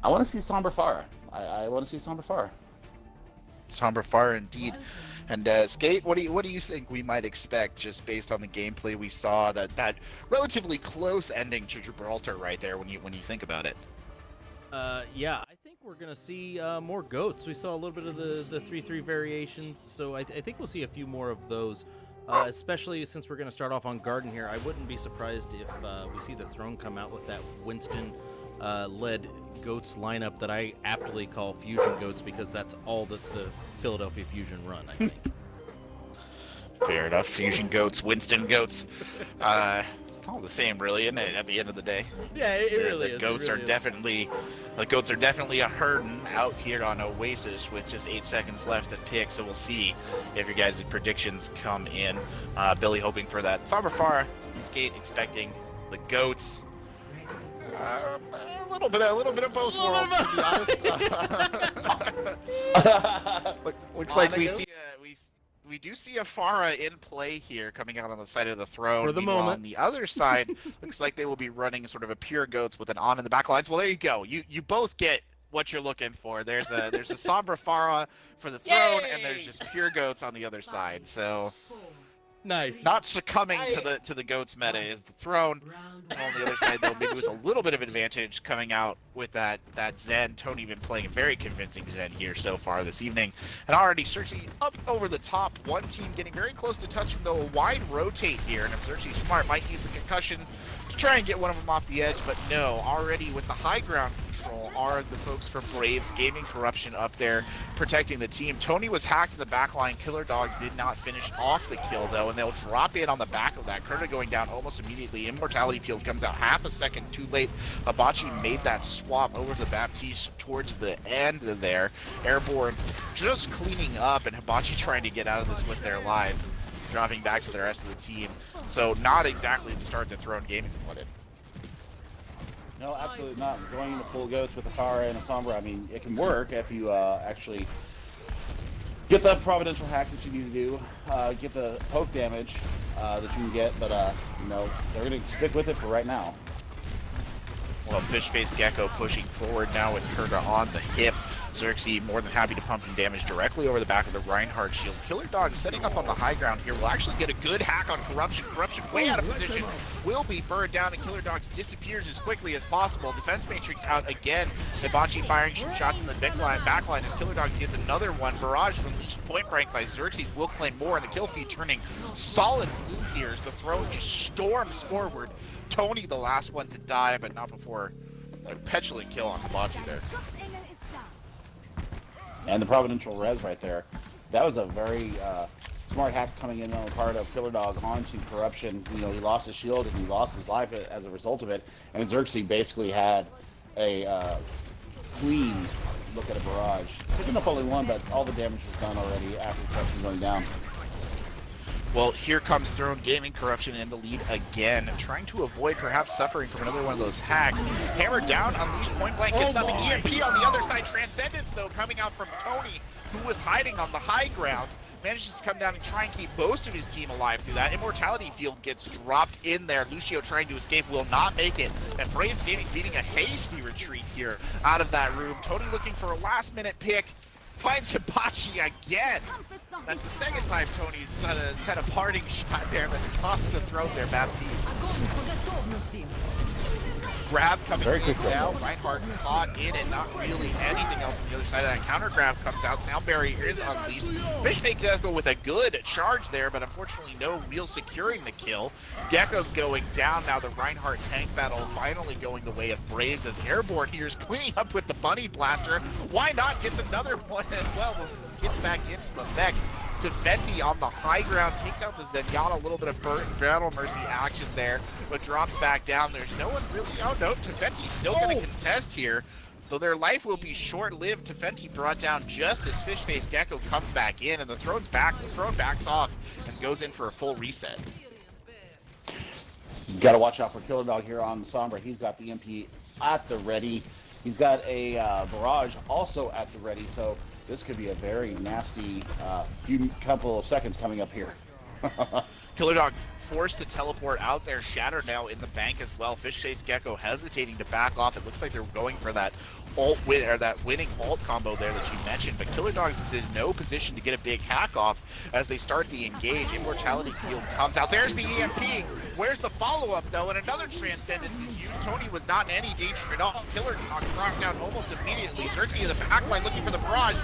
I want to see Sombra Pharah. I want to see Sombra Pharah. Sombra Pharah, indeed. And Skate, what do you think we might expect just based on the gameplay we saw? That relatively close ending to Gibraltar right there when you think about it. Yeah, I think we're gonna see more goats. We saw a little bit of the 3-3 variations, so I think we'll see a few more of those. Especially since we're going to start off on Garden here, I wouldn't be surprised if we see the Throne come out with that Winston-led Goats lineup that I aptly call Fusion Goats because that's all that the Philadelphia Fusion run, I think. Fair enough. Fusion Goats, Winston Goats. All the same, really, isn't it, at the end of the day? Yeah, it really is. The goats are definitely a herding out here on Oasis with just 8 seconds left to pick, so we'll see if your guys' predictions come in. Billy hoping for that Sombra Pharah, Skate expecting the goats. A little bit of both worlds, to be honest. Looks like we do see a Pharah in play here coming out on the side of the Throne. For the moment. On the other side, looks like they will be running sort of a pure goats with an on in the back lines. Well, there you go. You both get what you're looking for. There's a Sombra Pharah for the Throne, and there's just pure goats on the other side. So nice. Not succumbing to the goats meta is the Throne. On the other side, though, maybe with a little bit of advantage coming out with that Zen. Tony been playing a very convincing Zen here so far this evening. And already Xerxes up over the top. One team getting very close to touching, though, a wide rotate here. And if Xerxes smart, might use the concussion to try and get one of them off the edge. But no, already with the high ground control are the folks from Braves Gaming Corruption up there protecting the team. Tony was hacked in the back line. Killer Dogs did not finish off the kill, though, and they'll drop in on the back of that. Kurta going down almost immediately. Immortality Field comes out half a second too late. Hibachi made that swap over to Baptiste towards the end there. Airborne just cleaning up, and Hibachi trying to get out of this with their lives, dropping back to the rest of the team. So not exactly the start that Throne Gaming wanted. No, absolutely not. Going into full ghost with a Pharah and a Sombra, I mean, it can work if you actually get the providential hacks that you need to do, get the poke damage that you can get, but, they're going to stick with it for right now. Well, Fishface Gecko pushing forward now with Kurta on the hip. Xerxes more than happy to pump him damage directly over the back of the Reinhardt shield. Killer Dog setting up on the high ground here will actually get a good hack on Corruption. Corruption way out of position, will be burned down, and Killer Dog disappears as quickly as possible. Defense Matrix out again. Hibachi firing some shots in the back line as Killer Dog gets another one. Barrage released point blank by Xerxes will claim more, and the kill feed turning solid blue here as the Throne just storms forward. Tony the last one to die, but not before a petulant kill on Hibachi there. And the Providential Res right there. That was a very smart hack coming in on the part of Killer Dog onto Corruption. He lost his shield and he lost his life as a result of it. And Xerxes basically had a clean look at a barrage. Picking up only one, but all the damage was done already after Corruption going down. Well, here comes Throne Gaming Corruption in the lead again, trying to avoid perhaps suffering from another one of those hacks. Hammered down, unleashed point blank, gets nothing. EMP on the other side. Transcendence, though, coming out from Tony, who was hiding on the high ground. Manages to come down and try and keep most of his team alive through that. Immortality Field gets dropped in there. Lucio trying to escape, will not make it. And Braves Gaming beating a hasty retreat here out of that room. Tony looking for a last-minute pick. Finds Hibachi again. That's the second time Tony's set a parting shot there that's cost the throat there, Baptiste. Grab coming Very in quick grab. now. Reinhardt caught in it, not really anything else on the other side of that. Counter grab comes out. Sound barrier is unleashed. Fishfake Gecko with a good charge there, but unfortunately no real securing the kill. Gecko going down now. The Reinhardt tank battle finally going the way of Braves as Airborne here is cleaning up with the Bunny Blaster. Why not? Gets another one as well. Gets back into the mech. Tefenti on the high ground takes out the Zenyatta. A little bit of Battle Mercy action there, but drops back down. There's no one really. Oh no, Tefenti's still going to contest here, though their life will be short-lived. Tefenti brought down just as Fishface Gecko comes back in, and the throne backs off and goes in for a full reset. You got to watch out for Killer Dog here on Sombra. He's got the MP at the ready. He's got a barrage also at the ready, so this could be a very nasty couple of seconds coming up here. Killer Dog forced to teleport out there. Shatter now in the bank as well. Fishface Gecko hesitating to back off. It looks like they're going for that that winning ult combo there that you mentioned, but Killer Dogs is in no position to get a big hack off as they start the engage. Immortality Field comes out. There's the EMP. Where's the follow-up though? And another Transcendence is used. Tony was not in any danger at all. Killer Dog drops down almost immediately. Xerxes in the backline looking for the barrage.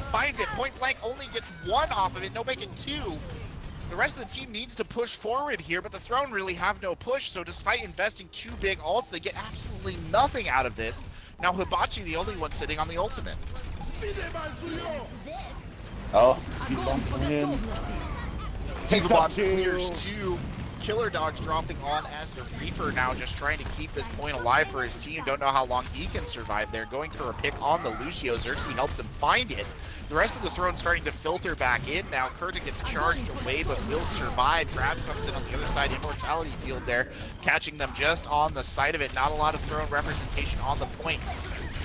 Finds it point blank, only gets one off of it. No making two. The rest of the team needs to push forward here, but the Throne really have no push, so despite investing two big ults, they get absolutely nothing out of this. Now Hibachi the only one sitting on the ultimate. Oh, he bumped him. Takes bot clears two. Killer Dog's dropping on as the Reaper now, just trying to keep this point alive for his team. Don't know how long he can survive there. Going for a pick on the Lucio. Xerxes helps him find it. The rest of the Throne starting to filter back in now. Kurta gets charged away, but will survive. Grab comes in on the other side. Immortality Field there, catching them just on the side of it. Not a lot of Throne representation on the point.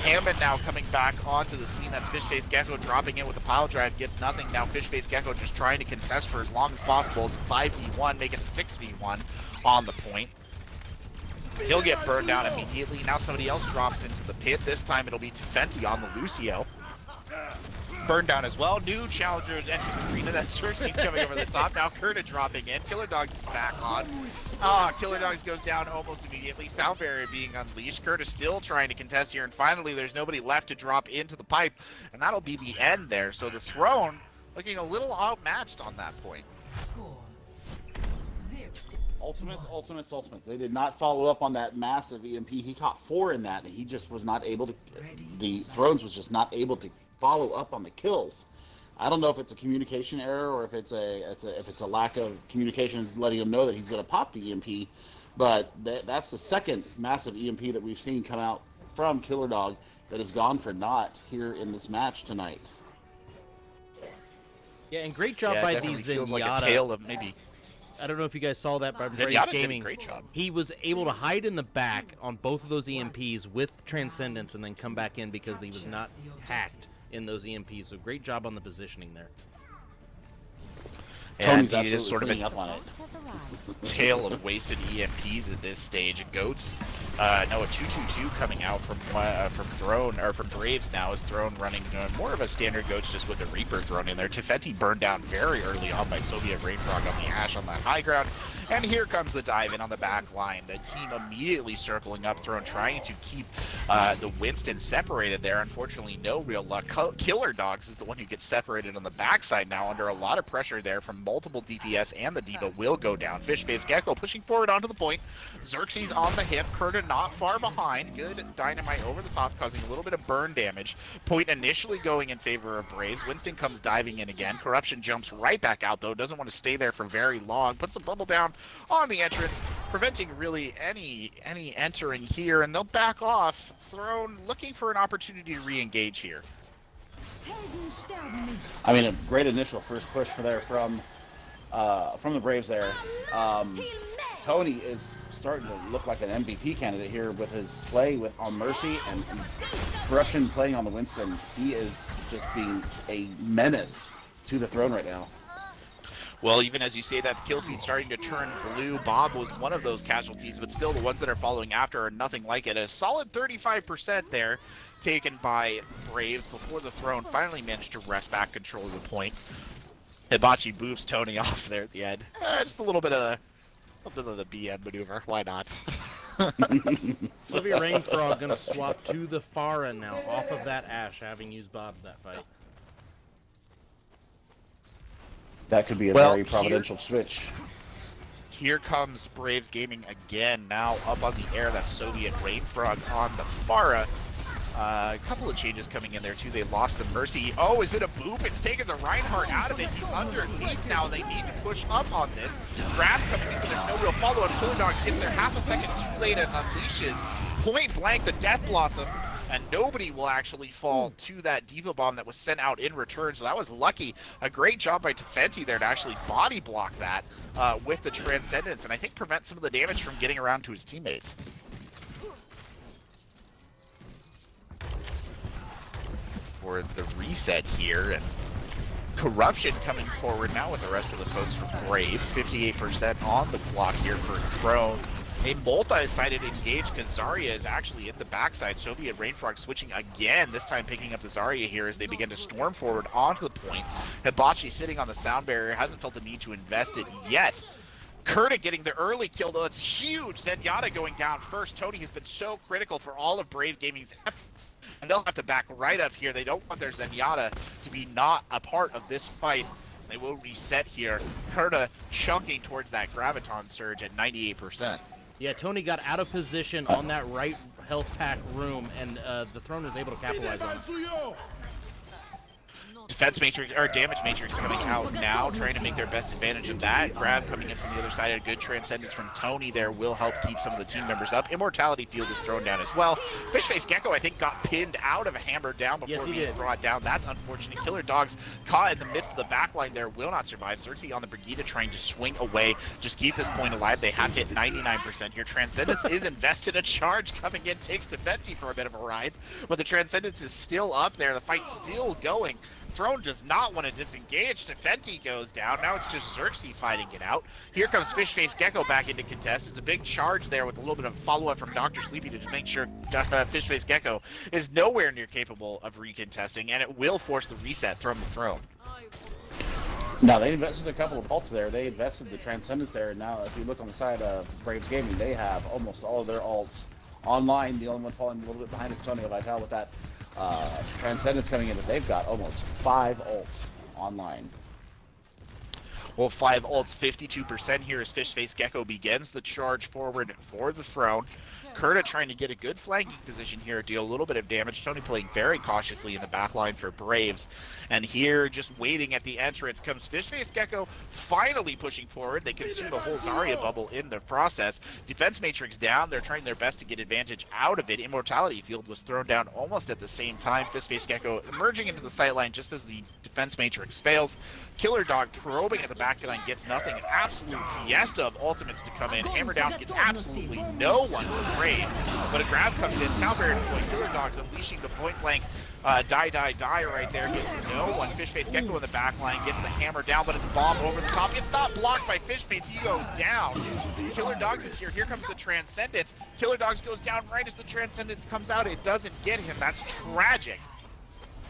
Hammond now coming back onto the scene. That's Fishface Gecko dropping in with a pile drive. Gets nothing. Now Fishface Gecko just trying to contest for as long as possible. It's a 5v1, making a 6v1 on the point. He'll get burned down immediately. Now somebody else drops into the pit. This time it'll be Tefenti on the Lucio. Burned down as well. New challengers entering arena. That's Xerxes coming over the top. Now Kurta dropping in. Killer Dogs is back on. Killer Dogs goes down almost immediately. Sound barrier being unleashed. Kurta still trying to contest here, and finally there's nobody left to drop into the pipe, and that'll be the end there. So the Throne looking a little outmatched on that point. Ultimates. They did not follow up on that massive EMP. He caught 4 in that, and he just was not able to. The Thrones was just not able to follow up on the kills. I don't know if it's a communication error or if it's a lack of communication letting him know that he's going to pop the EMP. But that's the second massive EMP that we've seen come out from Killer Dog that has gone for naught here in this match tonight. Yeah, and great job by these Zenyatta. Feels like a tale of maybe. I don't know if you guys saw that by Braves Zenyatta Gaming. did a great job. He was able to hide in the back on both of those EMPs with Transcendence and then come back in because he was not hacked in those EMPs. So great job on the positioning there. Tony's And he is sort of cleaning up on it. tale of wasted EMPs at this stage. Goats, no, a 2-2-2 coming out from Throne, or from Braves now, is Throne running more of a standard Goats just with the Reaper thrown in there. Tefenti burned down very early on by Soviet Rainfrog on the Ash on that high ground. And here comes the dive in on the back line. The team immediately circling up Throne, trying to keep the Winston separated there. Unfortunately, no real luck. Killer Dogs is the one who gets separated on the backside now, under a lot of pressure there from multiple DPS, and the Diva will go down. Fishface Gecko pushing forward onto the point. Xerxes on the hip. Kurta not far behind. Good dynamite over the top, causing a little bit of burn damage. Point initially going in favor of Braves. Winston comes diving in again. Corruption jumps right back out, though. Doesn't want to stay there for very long. Puts a bubble down on the entrance, preventing really any entering here, and they'll back off. Throne looking for an opportunity to re-engage here. I mean, a great initial first push for there from the Braves there. Tony is starting to look like an MVP candidate here with his play on Mercy and Corruption playing on the Winston. He is just being a menace to the Throne right now. Well, even as you say that, the kill feed starting to turn blue. Bob was one of those casualties, but still the ones that are following after are nothing like it. A solid 35% there taken by Braves before the Throne finally managed to wrest back control of the point. Hibachi boofs Tony off there at the end. Just a little bit of the BM maneuver. Why not? Soviet Rain Frog gonna swap to the Pharah now, off of that Ashe, having used Bob in that fight. That could be a Well, very providential switch. Here comes Braves Gaming again, now up on the air. That's Soviet Rainfrog on the Pharah. A couple of changes coming in there too. They lost the Mercy. Oh, is it a boop? It's taking the Reinhardt out of it. He's underneath now. They need to push up on this. Grab coming in, but there's no real follow-up. Killer Dogs gets there half a second too late and unleashes point blank the Death Blossom. And nobody will actually fall to that Diva Bomb that was sent out in return. So that was lucky. A great job by Tefenti there to actually body block that with the Transcendence. And I think prevent some of the damage from getting around to his teammates. For the reset here, and Corruption coming forward now with the rest of the folks from Braves. 58% on the clock here for Throne. A multi-sided engage because Zarya is actually at the backside. Soviet Rainfrog switching again, this time picking up the Zarya here as they begin to storm forward onto the point. Hibachi sitting on the sound barrier, hasn't felt the need to invest it yet. Kurta getting the early kill, though it's huge. Zenyatta going down first. Tony has been so critical for all of Brave Gaming's efforts. And they'll have to back right up here. They don't want their Zenyatta to be not a part of this fight. They will reset here. Kurta chunking towards that Graviton surge at 98%. Yeah, Tony got out of position on that right health pack room, and the Throne was able to capitalize on it. Defense Matrix, or Damage Matrix coming out now, trying to make their best advantage of that. Grab coming in from the other side, a good Transcendence from Tony there will help keep some of the team members up. Immortality Field is thrown down as well. Fishface Gecko, I think, got pinned out of a hammer down before being brought down. That's unfortunate. Killer Dogs caught in the midst of the backline there, will not survive. Xerxes on the Brigida trying to swing away, just keep this point alive. They have to hit 99% here. Transcendence is invested. A charge coming in, takes Tefenti for a bit of a ride, but the Transcendence is still up there. The fight's still going. Throne does not want to disengage. Tefenti goes down. Now it's just Xerxes fighting it out. Here comes Fishface Gecko back into contest. It's a big charge there with a little bit of follow-up from Dr. Sleepy to just make sure Fishface Gecko is nowhere near capable of recontesting, and it will force the reset from the Throne. Now, they invested a couple of ults there. They invested the Transcendence there, and now if you look on the side of Braves Gaming, they have almost all of their ults online. The only one falling a little bit behind is Tony Vital with that Transcendence coming in, but they've got almost 5 ults online. Well, 5 ults, 52% here as Fishface Gecko begins the charge forward for the Throne. Kurta trying to get a good flanking position here, deal a little bit of damage. Tony playing very cautiously in the back line for Braves. And here, just waiting at the entrance, comes Fishface Gecko finally pushing forward. They consume the whole Zarya bubble in the process. Defense Matrix down. They're trying their best to get advantage out of it. Immortality Field was thrown down almost at the same time. Fishface Gecko emerging into the sightline just as the Defense Matrix fails. Killer Dog probing at the back line gets nothing. An absolute fiesta of ultimates to come in. Hammer down gets absolutely no one for Braves. But a grab comes in. Sound barrier deployed. Killer Dogs unleashing the point blank. Die right there. Gets no one. Fishface Gecko in the back line gets the hammer down, but it's bomb over the top. It's not blocked by Fishface. He goes down. Killer Dogs is here. Here comes the Transcendence. Killer Dogs goes down right as the Transcendence comes out. It doesn't get him. That's tragic.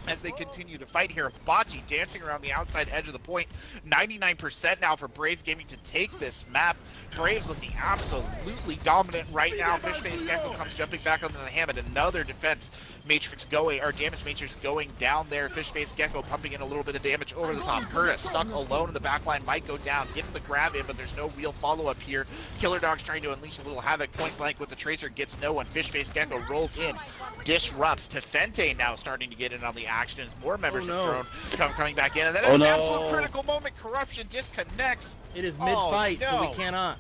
As they continue to fight here, Bocce dancing around the outside edge of the point. 99% now for Braves Gaming to take this map. Braves looking absolutely dominant right now. Fishface Gecko comes jumping back onto the hammer. Another defense matrix going, or damage matrix going down there. Fishface Gecko pumping in a little bit of damage over the top. Curtis stuck alone in the back line, might go down, gets the grab in, but there's no real follow-up here. Killer Dog's trying to unleash a little havoc, point blank with the Tracer, gets no one. Fishface Gecko rolls in, disrupts. Tefente now starting to get in on the action as more members of Throne coming back in, and then it's an absolute critical moment. Corruption disconnects. It is mid-fight, so we cannot.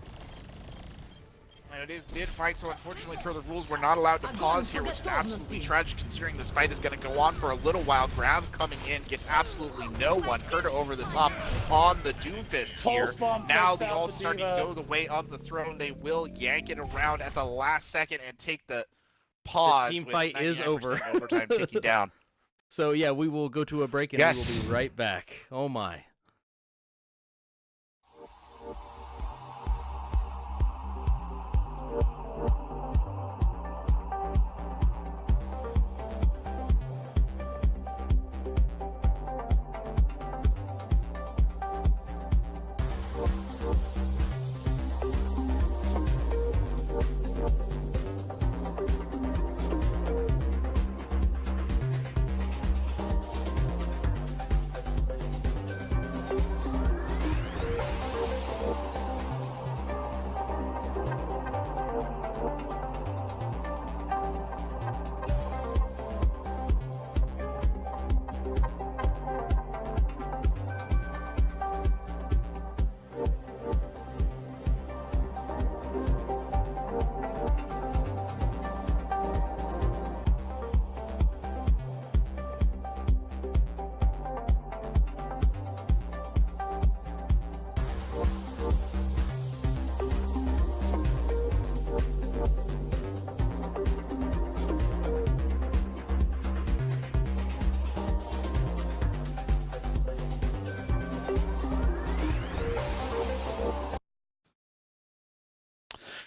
And it is mid-fight, so unfortunately, per the rules, we're not allowed to pause here, which is absolutely tragic considering this fight is going to go on for a little while. Grab coming in, gets absolutely no one. Kurta over the top on the Doomfist here. Now the all starting to go the way of the Throne. They will yank it around at the last second and take the pause. The team fight is over. Overtime ticking down. So yeah, we will go to a break and we will be right back. Oh my.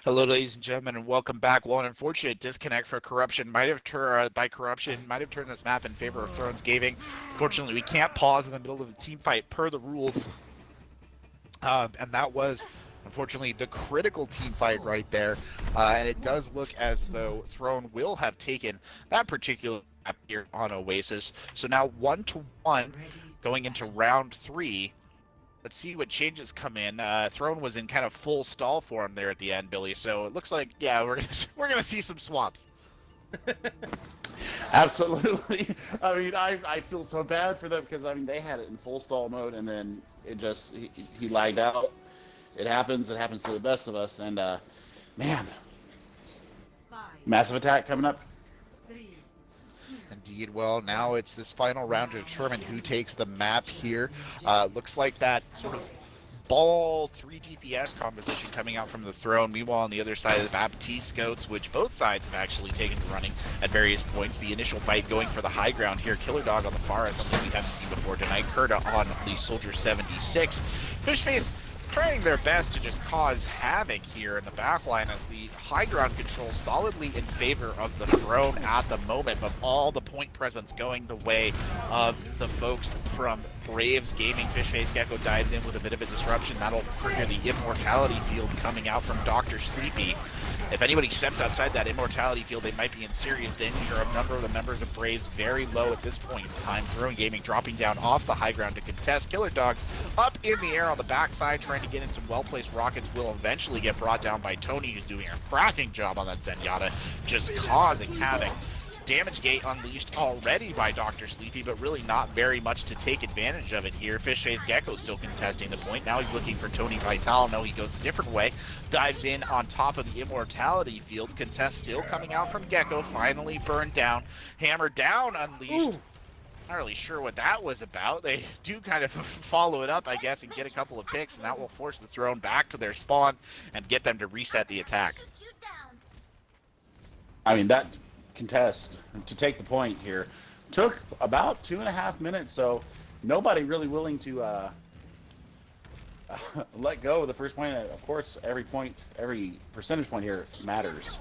Hello, ladies and gentlemen, and welcome back. Well, an unfortunate disconnect for Corruption might have turned this map in favor of Thrones Gaming. Fortunately, we can't pause in the middle of the team fight per the rules, and that was unfortunately the critical team fight right there. And it does look as though Throne will have taken that particular map here on Oasis. So now 1-1 going into round 3. Let's see what changes come in. Throne was in kind of full stall for him there at the end, Billy. So it looks like, yeah, we're gonna see some swaps. Absolutely. I mean, I feel so bad for them because I mean they had it in full stall mode and then it just he lagged out. It happens. It happens to the best of us. And man, massive attack coming up. Indeed. Well, now it's this final round to determine who takes the map here. Looks like that sort of ball 3 DPS composition coming out from the Throne. Meanwhile, on the other side of the Baptiste Scouts, which both sides have actually taken to running at various points. The initial fight going for the high ground here. Killer Dog on the far is something we haven't seen before tonight. Kurta on the Soldier 76. Fishface trying their best to just cause havoc here in the backline as the high ground control solidly in favor of the Throne at the moment, but all the point presence going the way of the folks from Braves Gaming. Fishface Gecko dives in with a bit of a disruption. That'll trigger the Immortality Field coming out from Dr. Sleepy. If anybody steps outside that Immortality Field, they might be in serious danger. A number of the members of Braves very low at this point in time. Throne Gaming dropping down off the high ground to contest. Killer Dogs up in the air on the backside, trying to get in some well-placed rockets. Will eventually get brought down by Tony, who's doing a cracking job on that Zenyatta, just causing havoc. Damage gate unleashed already by Dr. Sleepy, but really not very much to take advantage of it here. Fishface Gecko still contesting the point. Now he's looking for Tony Vital. No, he goes a different way. Dives in on top of the Immortality Field. Contest still coming out from Gecko. Finally burned down. Hammer down unleashed. Ooh. Not really sure what that was about. They do kind of follow it up, I guess, and get a couple of picks, and that will force the Throne back to their spawn and get them to reset the attack. I mean, that contest to take the point here took about 2.5 minutes, so nobody really willing to let go of the first point. Of course, every percentage point here matters.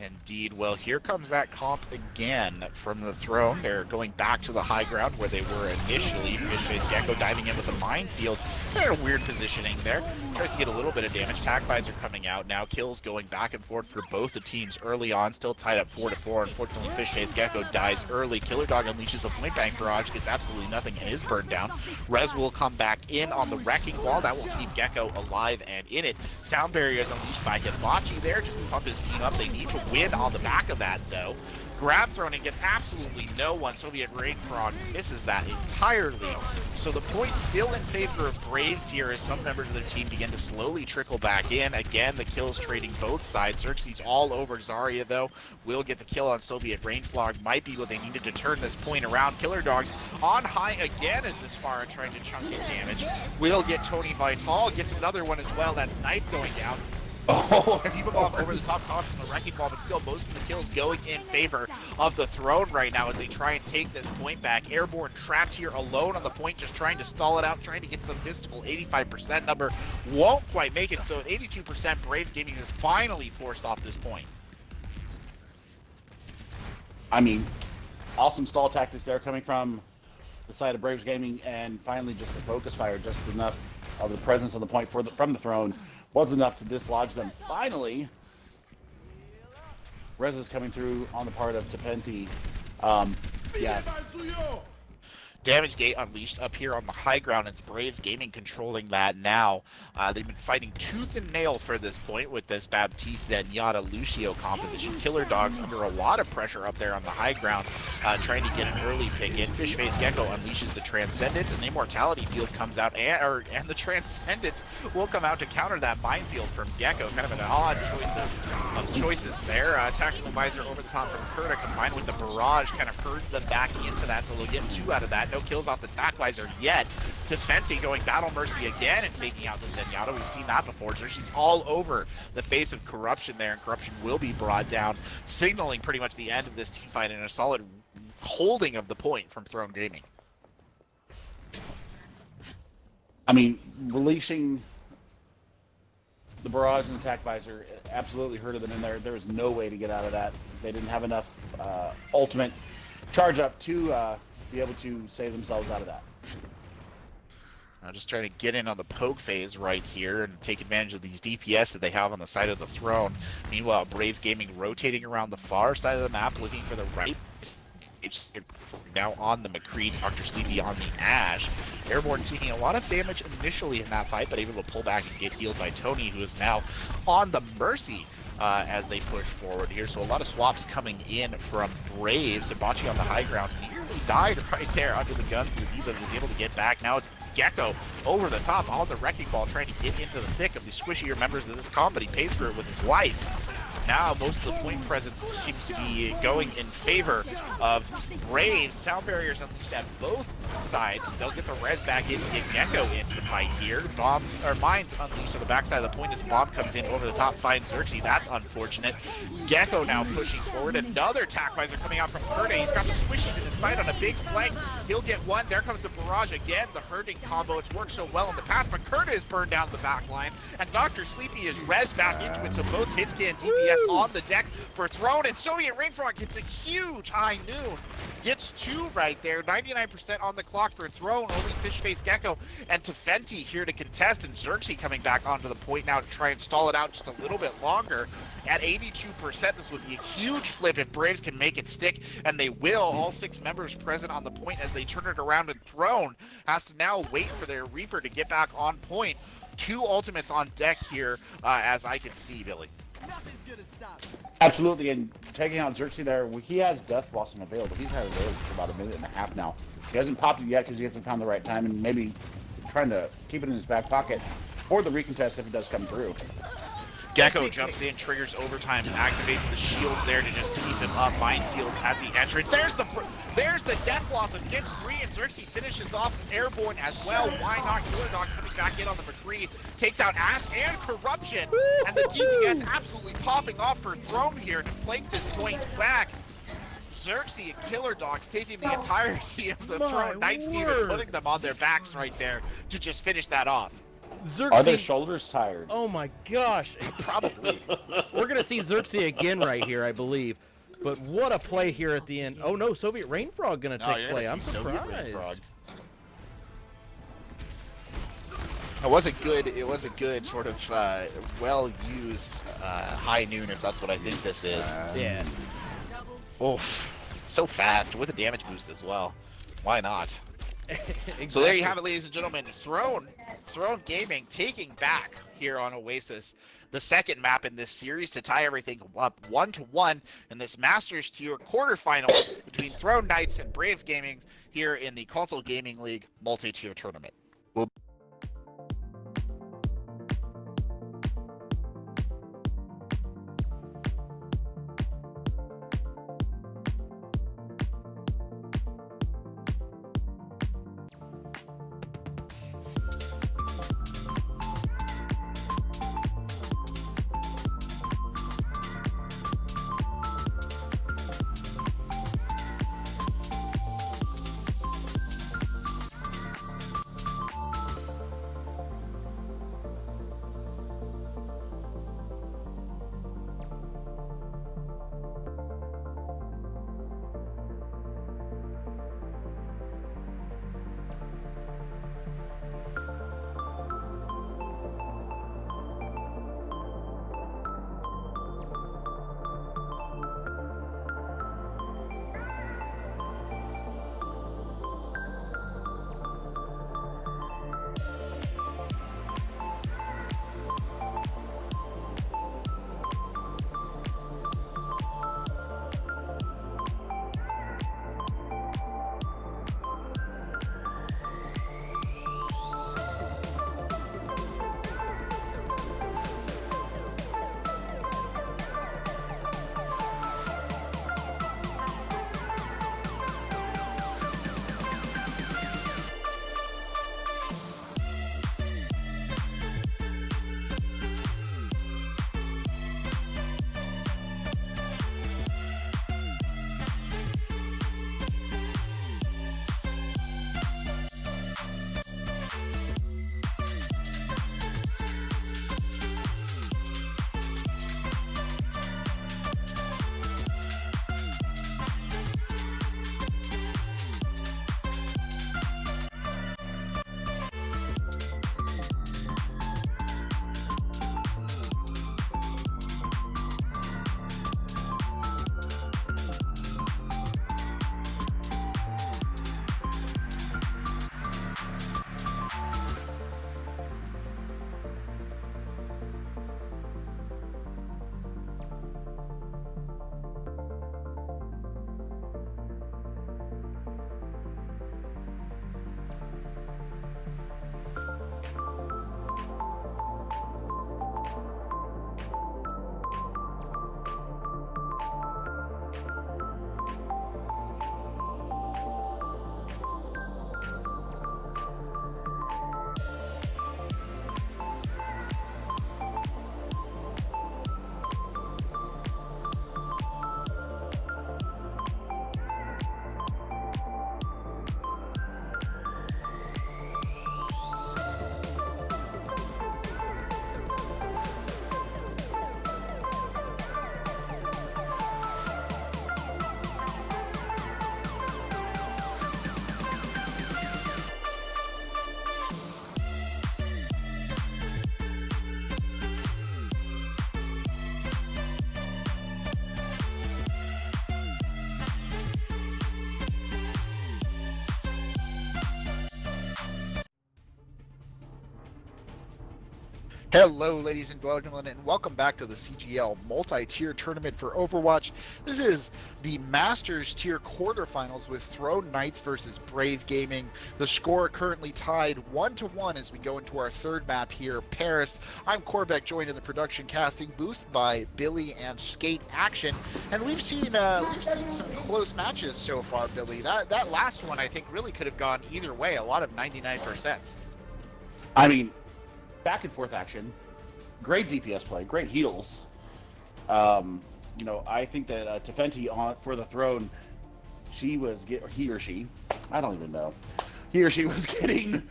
Indeed. Well, here comes that comp again from the Throne. They're going back to the high ground where they were initially. Fishface Gecko diving in with a minefield. They're in a weird positioning there. Tries to get a little bit of damage. Tac Visor coming out now. Kills going back and forth for both the teams early on. Still tied up 4-4. Unfortunately, Fishface Gecko dies early. Killer Dog unleashes a point bank barrage. Gets absolutely nothing and is burned down. Rez will come back in on the wrecking ball. That will keep Gecko alive and in it. Sound barrier is unleashed by Hibachi there just to pump his team up. They need to win on the back of that, though. Grab thrown and gets absolutely no one. Soviet Rain Frog misses that entirely. So the point still in favor of Braves here as some members of their team begin to slowly trickle back in. Again, the kills trading both sides. Xerxes all over Zarya, though. Will get the kill on Soviet Rain Frog. Might be what they needed to turn this point around. Killer Dogs on high again as this Pharah trying to chunk in damage. Will get Tony Vital. Gets another one as well. That's Knife going down. Oh, Diva Bomb over the top toss from the Wrecking Ball, but still most of the kills going in favor of the Throne right now as they try and take this point back. Airborne trapped here alone on the point, just trying to stall it out, trying to get to the mystical 85% number. Won't quite make it, so at 82%, Brave Gaming is finally forced off this point. I mean, awesome stall tactics there coming from the side of Braves Gaming, and finally just the focus fire, just enough of the presence on the point from the Throne was enough to dislodge them. Finally, Rez is coming through on the part of Tepenti. Yeah. Damage gate unleashed up here on the high ground. It's Braves Gaming controlling that now. They've been fighting tooth and nail for this point with this Baptiste Zenyatta Lucio composition. Killer Dogs under a lot of pressure up there on the high ground, trying to get an early pick in. Fishface Gecko unleashes the Transcendence, and the Immortality Field comes out, and the Transcendence will come out to counter that minefield from Gecko. Kind of an odd choice of choices there. Tactical Visor over the top from Kurta combined with the Barrage kind of herds them backing into that, so they'll get 2 out of that. No kills off the Tac Visor yet. Tefenti going Battle Mercy again and taking out the Zenyatta. We've seen that before. So she's all over the face of Corruption there, and Corruption will be brought down, signaling pretty much the end of this team fight and a solid holding of the point from Throne Gaming. I mean, releasing the barrage and attack visor absolutely hurted them in there. There was no way to get out of that. They didn't have enough ultimate charge up to be able to save themselves out of that. I'm just trying to get in on the poke phase right here and take advantage of these DPS that they have on the side of the throne. Meanwhile, Braves Gaming rotating around the far side of the map, looking for the right. It's now on the McCree, Dr. Sleepy on the Ash. Airborne taking a lot of damage initially in that fight, but able to pull back and get healed by Tony, who is now on the Mercy as they push forward here. So a lot of swaps coming in from Braves. Hibachi on the high ground nearly died right there under the guns. The Diva was able to get back. Now it's Gecko over the top on the Wrecking Ball, trying to get into the thick of the squishier members of this comp, but he pays for it with his life. Now most of the point presence seems to be going in favor of Braves. Sound barriers unleashed at both sides. They'll get the res back in and get Gecko into the fight here. Bombs or mines unleashed on the backside of the point as Bomb comes in over the top, finds Xerxes. That's unfortunate. Gecko now pushing forward. Another attack visor coming out from Curda. He's got the squishies in his sight on a big flank. He'll get one. There comes the barrage again. The herding combo. It's worked so well in the past, but Curda is burned down the back line, and Dr. Sleepy is res back into it. So both Hitscan and DPS on the deck for Throne, and Soviet Rainfrog gets a huge high noon. Gets two right there. 99% on the clock for Throne. Only Fishface Gecko and Tefenti here to contest, and Xerxes coming back onto the point now to try and stall it out just a little bit longer. At 82%, this would be a huge flip if Braves can make it stick, and they will. All 6 members present on the point as they turn it around, and Throne has to now wait for their Reaper to get back on point. 2 ultimates on deck here, as I can see, Billy. Absolutely, and taking out Xerxes there, he has Death Blossom available. He's had it available for about a minute and a half now. He hasn't popped it yet because he hasn't found the right time, and maybe trying to keep it in his back pocket for the recontest if it does come through. Gecko jumps in, triggers overtime, activates the shields there to just keep him up. Minefields at the entrance. There's the Death Blossom, gets 3, and Xerxes finishes off Airborne as well. Why not? Killer Dogs coming back in on the McCree, takes out Ash and Corruption, and the DPS absolutely popping off for Throne here to flank this point back. Xerxes and Killer Dogs taking the entirety of the Throne Knights team and putting them on their backs right there to just finish that off. Xerxes. Are their shoulders tired? Oh my gosh. Probably. We're going to see Xerxes again right here, I believe. But what a play here at the end. Oh no, Soviet Rainfrog going to take play. I'm surprised. It was a good sort of well-used high noon, if that's what I think this is. Yeah. Oof. So fast, with a damage boost as well. Why not? Exactly. So there you have it, ladies and gentlemen. Throne Gaming taking back here on Oasis the second map in this series to tie everything up 1-1 in this Masters Tier quarterfinal between Throne Knights and Braves Gaming here in the Console Gaming League multi-tier tournament. Hello, ladies and gentlemen, and welcome back to the CGL multi-tier tournament for Overwatch. This is the Masters tier quarterfinals with Throne Knights versus Brave Gaming. The score currently tied 1-1 as we go into our third map here, Paris. I'm Corbeck, joined in the production casting booth by Billy and Skate Action, and we've seen some close matches so far, Billy. That last one I think really could have gone either way. A lot of 99%. I mean, back and forth action, great DPS play, great heals. I think that Tefenti for the throne, he or she, I don't even know. He or she was getting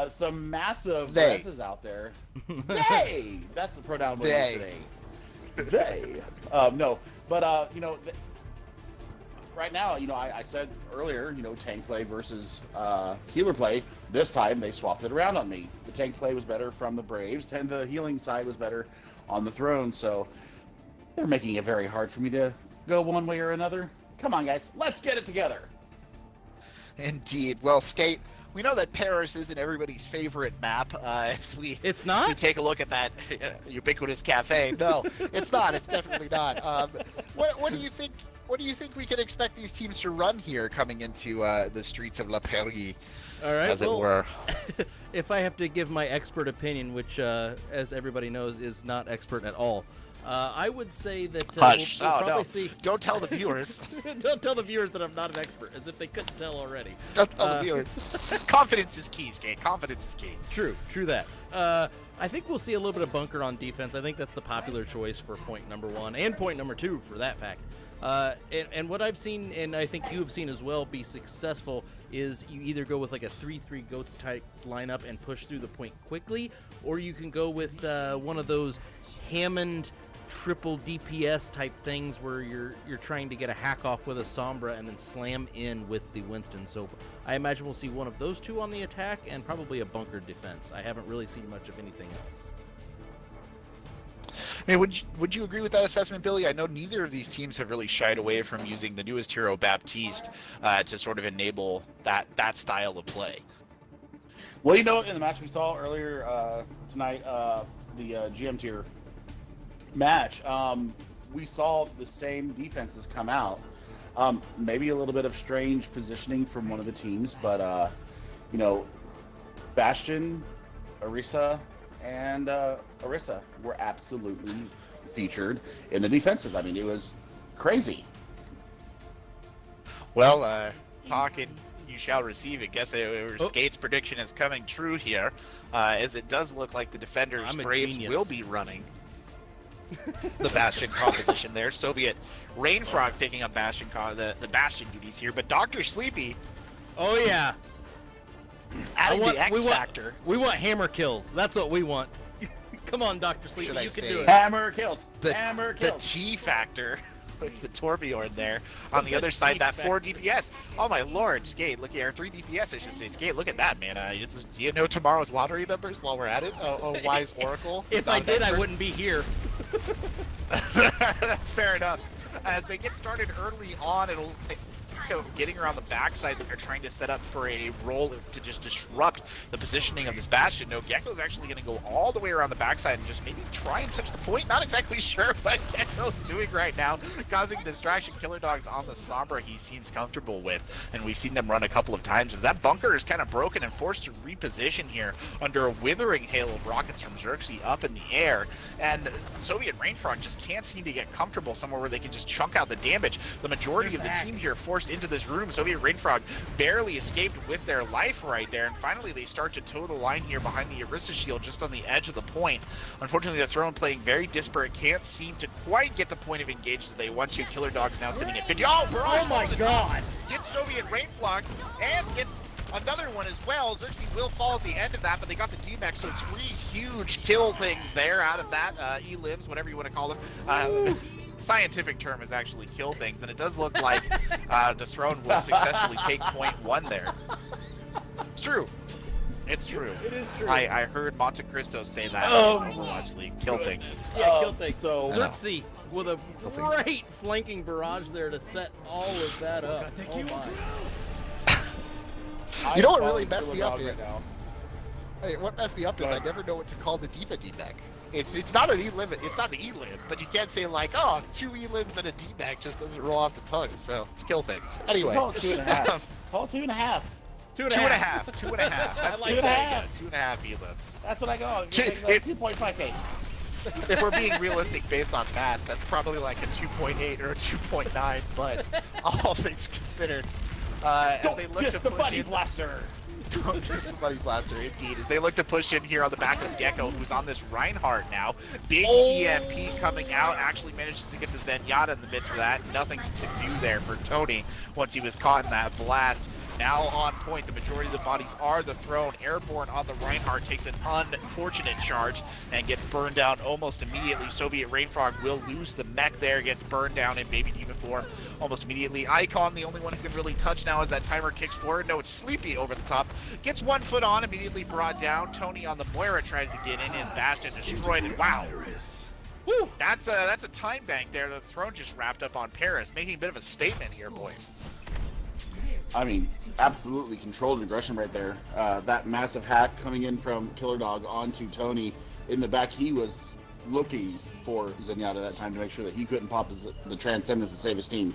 some massive messes out there. They! That's the pronoun we're using today. They. No, but right now, I said earlier, tank play versus healer play. This time they swapped it around on me. The tank play was better from the Braves, and the healing side was better on the throne. So they're making it very hard for me to go one way or another. Come on, guys, let's get it together. Indeed. Well, Skate, we know that Paris isn't everybody's favorite map. It's not? We take a look at that ubiquitous cafe. No, it's not. It's definitely not. What do you think? What do you think we can expect these teams to run here coming into the streets of La Paris, all right, as it were? If I have to give my expert opinion, which, as everybody knows, is not expert at all, I would say that Hush. we'll probably no. see. Don't tell the viewers. Don't tell the viewers that I'm not an expert, as if they couldn't tell already. Don't tell the viewers. Confidence is key, Skate. Confidence is key. True that. I think we'll see a little bit of bunker on defense. I think that's the popular choice for point number 1 and point number 2 for that fact. And what I've seen, and I think you have seen as well, be successful is you either go with like a 3-3 goats type lineup and push through the point quickly, or you can go with one of those Hammond triple DPS type things where you're trying to get a hack off with a Sombra and then slam in with the Winston. So I imagine we'll see one of those two on the attack and probably a bunker defense. I haven't really seen much of anything else. I mean, would you agree with that assessment, Billy? I know neither of these teams have really shied away from using the newest hero, Baptiste, to sort of enable that style of play. Well, in the match we saw earlier tonight, the GM tier match, we saw the same defenses come out. Maybe a little bit of strange positioning from one of the teams, but Bastion, Orisa, and Orisa were absolutely featured in the defenses. I mean, it was crazy. Well, talking, you shall receive it. Guess Skate's prediction is coming true here, as it does look like the defenders, Braves, will be running the Bastion composition there. Soviet Rainfrog picking up Bastion the Bastion duties here, but Dr. Sleepy. Oh yeah. Adding the X factor. We want hammer kills. That's what we want. Come on, Dr. Sleepy, you can do it. Hammer kills. The T factor with the Torbjorn there. On the other side, that 4 DPS. Oh my lord, Skate, look here, 3 DPS, I should say. Skate, look at that, man. Do you know tomorrow's lottery numbers while we're at it? Oh, wise oracle. If I did, I wouldn't be here. That's fair enough. As they get started early on, it'll getting around the backside that they're trying to set up for a roll to just disrupt the positioning of this Bastion. No, Gecko's actually going to go all the way around the backside and just maybe try and touch the point. Not exactly sure what Gecko's doing right now, causing distraction. Killer Dogs on the Sombra he seems comfortable with, and we've seen them run a couple of times. As that bunker is kind of broken and forced to reposition here under a withering hail of rockets from Xerxes up in the air, and Soviet Rainfrog just can't seem to get comfortable somewhere where they can just chunk out the damage. The majority of the team here forced into this room. Soviet Rainfrog barely escaped with their life right there, and finally they start to toe the line here behind the Orisa shield just on the edge of the point. Unfortunately, the Throne playing very disparate, can't seem to quite get the point of engage that they want to. Killer Dogs now sitting at 50. Oh, oh my god! Gets Soviet Rainfrog and gets another one as well. Xerxes will fall at the end of that, but they got the D-Max, so 3 huge kill things there out of that. E-libs, whatever you want to call them. Scientific term is actually kill things, and it does look like the Throne will successfully take point 1 there. It's true. It's true. It is true. I heard Monte Cristo say that in Overwatch League. Kill things. Yeah, kill things. So Xerxes with a great flanking barrage there to set all of that up. Oh my. You know what really messed me up is? Hey, what messed me up is I never know what to call the D.Va D-back. It's not an E-limb, it's not an E-limb, but you can't say like, oh, 2 E-limbs and a D-back just doesn't roll off the tongue, so it's kill things. Anyway. Call it 2.5. Call it 2.5. 2.5. 2.5. That's like 2.5 E-limbs. That's what I go. Two- Like 2.5K. If we're being realistic based on mass, that's probably like a 2.8 or a 2.9, but all things considered, as they look Just to the push buddy in, blaster. just the buddy blaster, indeed, as they look to push in here on the back of Gecko, who's on this Reinhardt now. Big EMP coming out, actually manages to get the Zenyatta in the midst of that. Nothing to do there for Tony once he was caught in that blast. Now on point, the majority of the bodies are the Throne. Airborne on the Reinhardt takes an unfortunate charge and gets burned down almost immediately. Soviet Rainfrog will lose the mech there, gets burned down in Baby D.Va form almost immediately. Icon, the only one who can really touch now as that timer kicks forward. No, it's Sleepy over the top. Gets 1 foot on, immediately brought down. Tony on the Moira tries to get in, his Bastion destroyed, and wow. Woo! That's a time bank there. The Throne just wrapped up on Paris, making a bit of a statement here, boys. I mean, absolutely controlled aggression right there. That massive hack coming in from Killer Dog onto Tony in the back. He was looking for Zenyatta that time to make sure that he couldn't pop the Transcendence to save his team.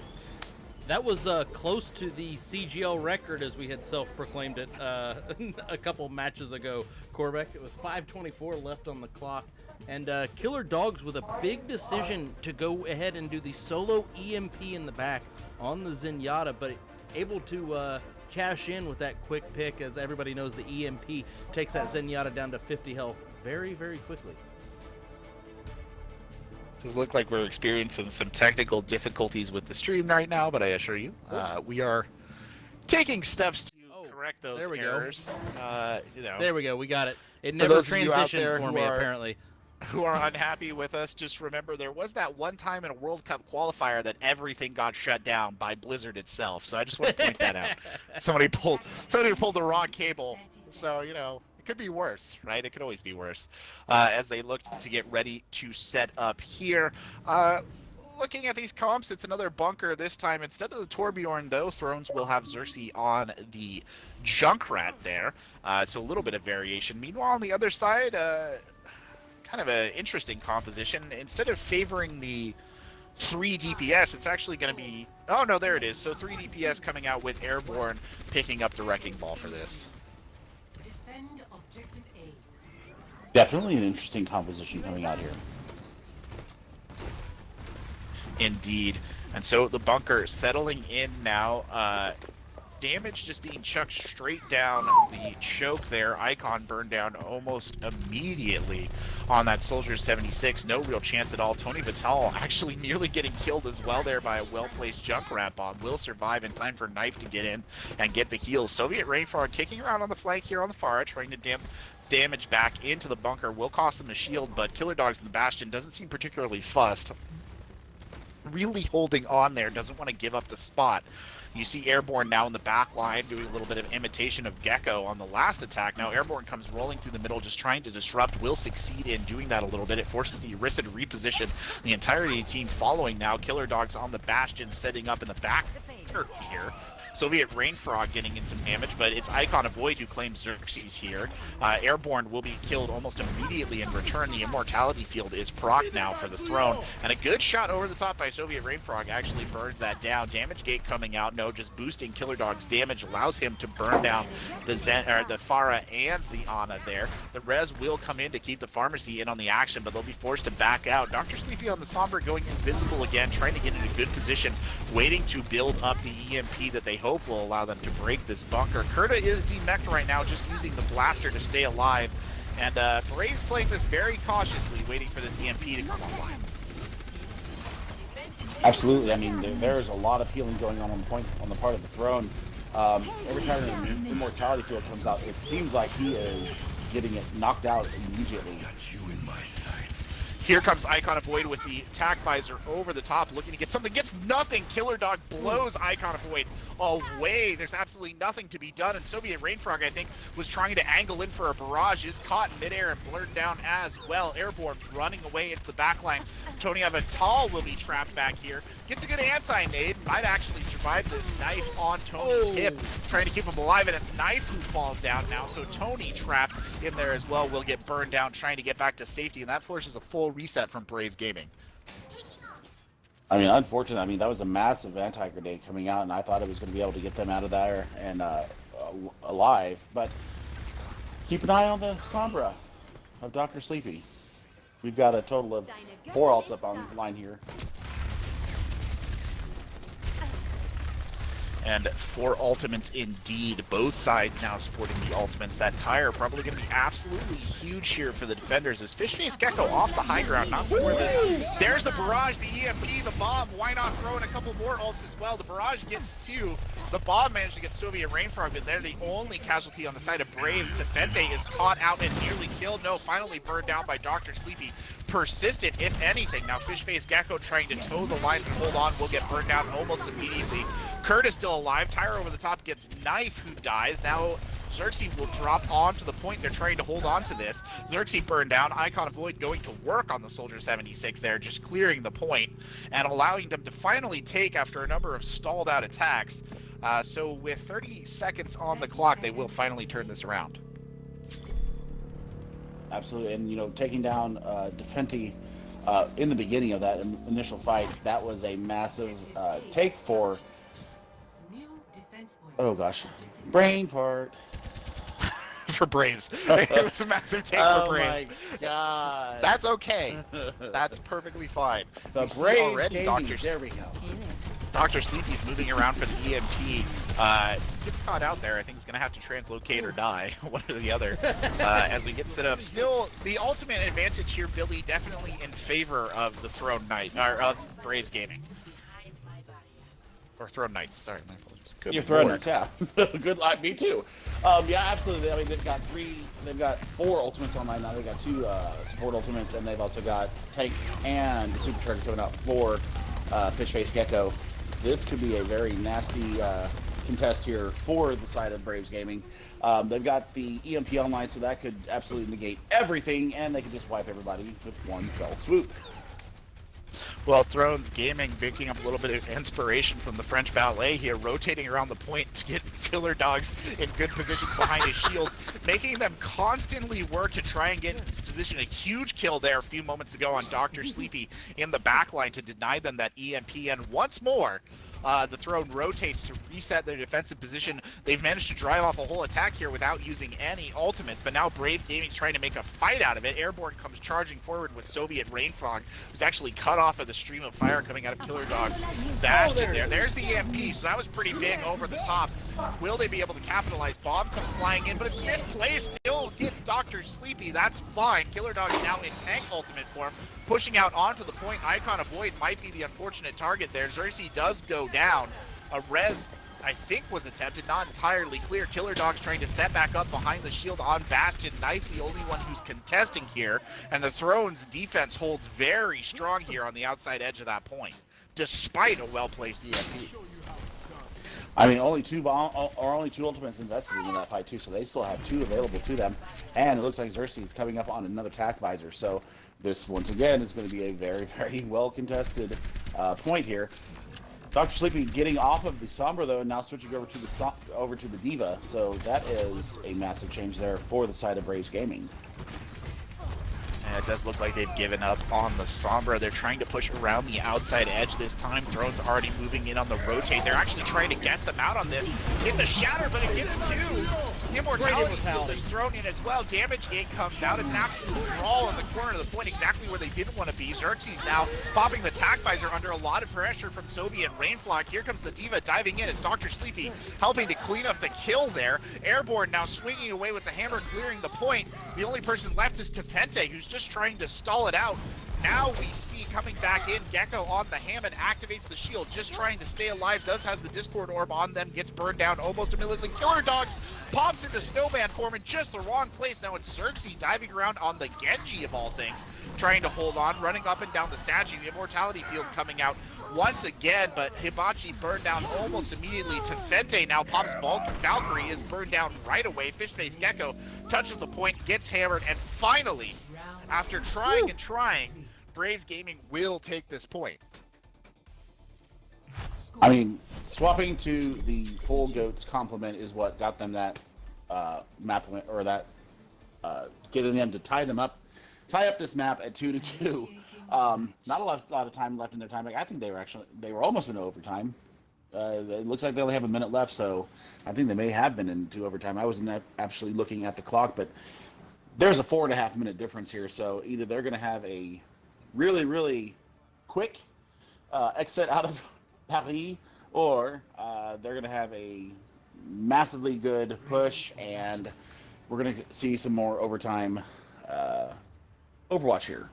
That was close to the CGL record, as we had self-proclaimed it a couple matches ago, Corbeck. It was 5:24 left on the clock. And Killer Dogs with a big decision to go ahead and do the solo EMP in the back on the Zenyatta, but able to cash in with that quick pick, as everybody knows the EMP takes that Zenyatta down to 50 health very, very quickly. Does look like we're experiencing some technical difficulties with the stream right now, but I assure you, we are taking steps to correct those errors. There we go. We got it. It For never those of you out there transitioned for who me, are- apparently. Who are unhappy with us, just remember there was that one time in a World Cup qualifier that everything got shut down by Blizzard itself. So I just want to point that out. Somebody pulled the wrong cable. So, you know, it could be worse, right? It could always be worse. As they looked to get ready to set up here. Looking at these comps, it's another bunker this time. Instead of the Torbjorn, though, Thrones will have Xerxes on the Junkrat there. So a little bit of variation. Meanwhile, on the other side, kind of an interesting composition. Instead of favoring the 3 DPS, it's actually going to be... Oh, no, there it is. So 3 DPS coming out with Airborne picking up the Wrecking Ball for this. Defend objective A. Definitely an interesting composition coming out here. Indeed. And so the bunker settling in now. Damage just being chucked straight down the choke there. Icon burned down almost immediately on that Soldier 76. No real chance at all. Tony Vital actually nearly getting killed as well there by a well-placed Junkrat bomb. Will survive in time for Knife to get in and get the heals. Soviet Rainfrog kicking around on the flank here on the far, trying to damage back into the bunker. Will cost him the shield, but Killer Dogs in the Bastion doesn't seem particularly fussed. Really holding on there, doesn't want to give up the spot. You see Airborne now in the back line doing a little bit of imitation of Gecko on the last attack. Now Airborne comes rolling through the middle, just trying to disrupt. Will succeed in doing that a little bit. It forces the Arista to reposition the entirety of the team following now. Killer Dogs on the Bastion setting up in the back here. Soviet Rainfrog getting in some damage, but it's Icon Avoid who claims Xerxes here. Airborne will be killed almost immediately in return. The Immortality Field is proc now for the Throne, and a good shot over the top by Soviet Rainfrog actually burns that down. Damage Gate coming out, no, just boosting Killer Dog's damage allows him to burn down the Pharah and the Ana there. The Res will come in to keep the Pharmacy in on the action, but they'll be forced to back out. Dr. Sleepy on the Sombra going invisible again, trying to get in a good position, waiting to build up the EMP that they hope will allow them to break this bunker. Kurta is demeched right now, just using the blaster to stay alive. And Brave's playing this very cautiously, waiting for this EMP to come online. Absolutely. I mean, there's a lot of healing going on the part of the Throne. Every time an Immortality Field comes out, it seems like he is getting it knocked out immediately. Here comes Icon of Void with the attack visor over the top, looking to get something. Gets nothing. Killer Dog blows Icon of Void away. There's absolutely nothing to be done. And Soviet Rainfrog, I think, was trying to angle in for a barrage. Is caught in midair and blurred down as well. Airborne running away into the backline. Tony Avital will be trapped back here. Gets a good anti-nade. Might actually survive this knife on Tony's hip. Trying to keep him alive. And it's Knife who falls down now. So Tony trapped in there as well will get burned down trying to get back to safety. And that forces a full reset from Brave Gaming. I mean, unfortunately, I mean, that was a massive anti-grenade coming out, and I thought it was going to be able to get them out of there and alive. But keep an eye on the Sombra of Dr. Sleepy. We've got a total of 4 ults up on line here. And 4 ultimates indeed. Both sides now supporting the ultimates. That tire probably going to be absolutely huge here for the defenders as Fishface Gecko off the high ground. Not supported. There's the barrage, the EMP, the bomb. Why not throw in a couple more ults as well? The barrage gets 2. The bomb managed to get Soviet Rainfrog, but they're the only casualty on the side of Braves. Tefente is caught out and nearly killed. No, finally burned down by Dr. Sleepy. Persistent, if anything. Now Fishface Gecko trying to toe the line and hold on will get burned down almost immediately. Kurt is still alive. Tyre over the top gets Knife, who dies. Now Xerxes will drop onto the point. They're trying to hold on to this. Xerxes burned down. Icon of Void going to work on the Soldier 76 there, just clearing the point and allowing them to finally take after a number of stalled out attacks. So with 30 seconds on the clock, they will finally turn this around. Absolutely, and you know, taking down Defenti in the beginning of that initial fight, that was a massive take for, oh gosh, brain fart. For Braves. It was a massive take for Braves. Oh my god. That's okay. That's perfectly fine. The Braves already, Dr. there we go. Dr. Sleepy's moving around for the EMP. Gets caught out there. I think he's going to have to translocate or die, one or the other, as we get set up. Still, the ultimate advantage here, Billy, definitely in favor of the Throne Knight, or of Braves Gaming. Or Throne Knights, sorry, my apologies. Good Your Throne lord. Knights, yeah. Good luck, me too. Yeah, absolutely. I mean, they've got 4 ultimates online now. They've got 2 support ultimates, and they've also got Tank and the Supercharger coming out for Fishface Gecko. This could be a very nasty contest here for the side of Braves Gaming. They've got the EMP online, so that could absolutely negate everything, and they could just wipe everybody with one fell swoop. Well, Thrones Gaming picking up a little bit of inspiration from the French ballet here, rotating around the point to get Killer Dogs in good positions behind his shield, making them constantly work to try and get in this position. A huge kill there a few moments ago on Dr. Sleepy in the backline to deny them that EMP, and once more, the Throne rotates to reset their defensive position. They've managed to drive off a whole attack here without using any ultimates, but now Brave Gaming's trying to make a fight out of it. Airborne comes charging forward with Soviet Rainfrog, who's actually cut off of the stream of fire coming out of Killer Dog's dash in there. There's the EMP, so that was pretty big over the top. Will they be able to capitalize? Bomb comes flying in, but it's misplaced. Still gets Dr. Sleepy. That's fine. Killer Dog now in tank ultimate form, pushing out onto the point. Icon of Void might be the unfortunate target there. Xerxes does go down. A res, I think, was attempted, not entirely clear. Killer Dog's trying to set back up behind the shield on Bastion. Knife, the only one who's contesting here, and the Throne's defense holds very strong here on the outside edge of that point, despite a well-placed EMP. I mean, only 2 ultimates invested in that fight too, so they still have 2 available to them. And it looks like Xerxes is coming up on another attack visor. So this, once again, is going to be a very, very well contested point here. Dr. Sleepy getting off of the Sombra though, and now switching over to the Diva. So that is a massive change there for the side of Braves Gaming. And it does look like they've given up on the Sombra. They're trying to push around the outside edge this time. Throne's already moving in on the rotate. They're actually trying to guess them out on this. Hit the shatter, but it gets 2. Immortality field is thrown in as well. Damage gate comes out. It's an absolute brawl in the corner of the point, exactly where they didn't want to be. Xerxes now popping the attack visor under a lot of pressure from Soviet Rainflock. Here comes the Diva diving in. It's Dr. Sleepy helping to clean up the kill there. Airborne now swinging away with the hammer, clearing the point. The only person left is Tefente, who's just trying to stall it out. now we see coming back in, Gecko on the Hammond activates the shield, just trying to stay alive, does have the Discord orb on them, gets burned down almost immediately. Killer Dogs pops into snowman form in just the wrong place. Now it's Xerxes diving around on the Genji of all things, trying to hold on, running up and down the statue. The Immortality Field coming out once again, but Hibachi burned down almost immediately. Tefente now pops Valkyrie, is burned down right away. Fishface Gecko touches the point, gets hammered, and finally, after trying and trying, Braves Gaming will take this point. I mean, swapping to the full goats complement is what got them that map win, or that getting them to tie up this map at 2-2. Not a lot of time left in their time. I think they were almost in overtime. It looks like they only have a minute left, so I think they may have been into overtime. I wasn't actually looking at the clock, but there's a 4.5 minute difference here. So either they're going to have a really, really quick exit out of Paris, or they're going to have a massively good push, and we're going to see some more overtime Overwatch here.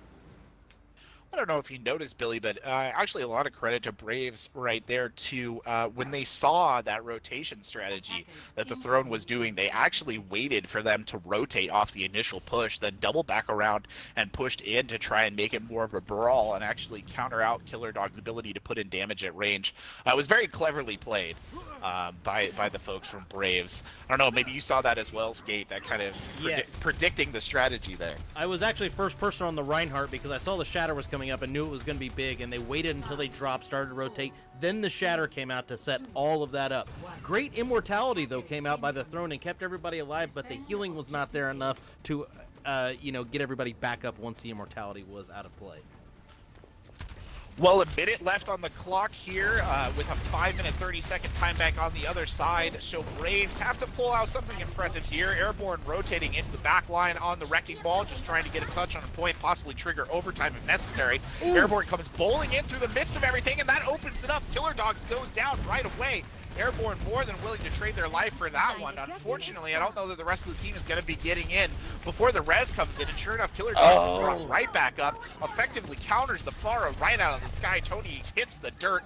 I don't know if you noticed, Billy, but actually a lot of credit to Braves right there too. When they saw that rotation strategy that the Throne was doing, they actually waited for them to rotate off the initial push, then double back around and pushed in to try and make it more of a brawl and actually counter out Killer Dog's ability to put in damage at range. It was very cleverly played by the folks from Braves. I don't know, maybe you saw that as well, Skate, that kind of predicting the strategy there. I was actually first person on the Reinhardt because I saw the Shatter was coming up and knew it was going to be big, and they waited until they dropped, started to rotate. Then the Shatter came out to set all of that up. Great Immortality, though, came out by the Throne and kept everybody alive, but the healing was not there enough to, get everybody back up once the Immortality was out of play. Well, a minute left on the clock here with a 5-minute 30-second time back on the other side. So Braves have to pull out something impressive here. Airborne rotating into the back line on the Wrecking Ball, just trying to get a touch on a point, possibly trigger overtime if necessary. Ooh. Airborne comes bowling in through the midst of everything, and that opens it up. Killer Dogs goes down right away. Airborne more than willing to trade their life for that one. Unfortunately, I don't know that the rest of the team is going to be getting in before the res comes in, and sure enough, Killer Dogs brought right back up, effectively counters the Pharah right out of the sky. Tony hits the dirt,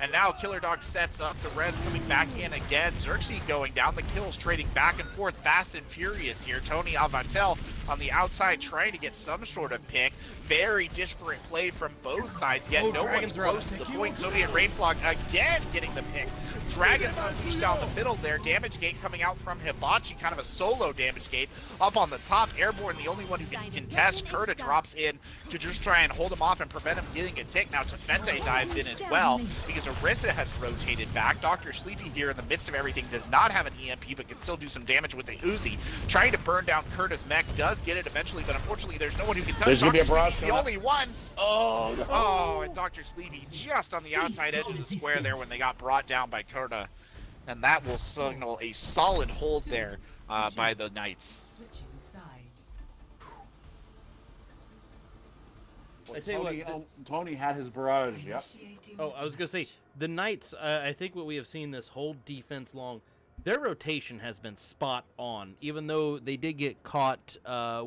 and now Killer Dog sets up the res coming back in again. Xerxes going down the kills, trading back and forth fast and furious here. Tony Avantel on the outside trying to get some sort of pick. Very disparate play from both sides, yet no one's close to the point. Soviet Rainflog again getting the pick. Dragons unleashed down the middle there. Damage gate coming out from Hibachi, kind of a solo damage gate. Up on the top, Airborne the only one who can contest. Kurta drops in to just try and hold him off and prevent him getting a tick. Now Tefente dives in as well because Orisa has rotated back. Dr. Sleepy here in the midst of everything does not have an EMP but can still do some damage with the Uzi. Trying to burn down Kurta's mech, does get it eventually, but unfortunately there's no one who can touch. There's going to be a barrage. The only one. Oh, no. Oh, and Dr. Sleepy just on the outside edge of the square there when they got brought down by Kurta. And that will signal a solid hold there by the Knights. I tell you what, Tony had his barrage, yep. Oh, I was going to say, the Knights, I think what we have seen this whole defense long, their rotation has been spot on, even though they did get caught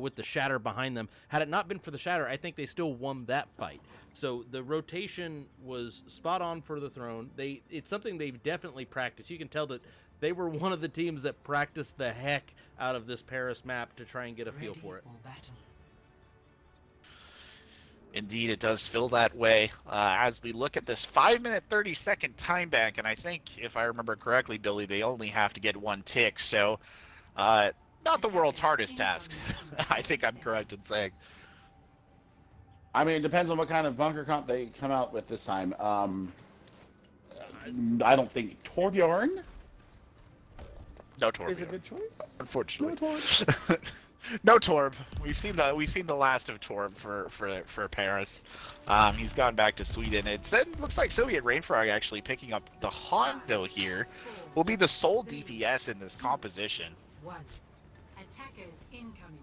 with the Shatter behind them. Had it not been for the Shatter, I think they still won that fight. So the rotation was spot on for the Throne. It's something they've definitely practiced. You can tell that they were one of the teams that practiced the heck out of this Paris map to try and get a feel for it. Indeed, it does feel that way as we look at this 5-minute 30-second time back, and I think, if I remember correctly, Billy, they only have to get one tick, so not the world's hardest task. I think I'm correct in saying. I mean, it depends on what kind of bunker comp they come out with this time. I don't think Torbjorn. No Torbjorn. Is a good choice. Unfortunately. No Torb. No Torb. We've seen the last of Torb for Paris. He's gone back to Sweden. It looks like Soviet Rainfrog actually picking up the Hondo here. Will be the sole DPS in this composition. 1. Attackers incoming.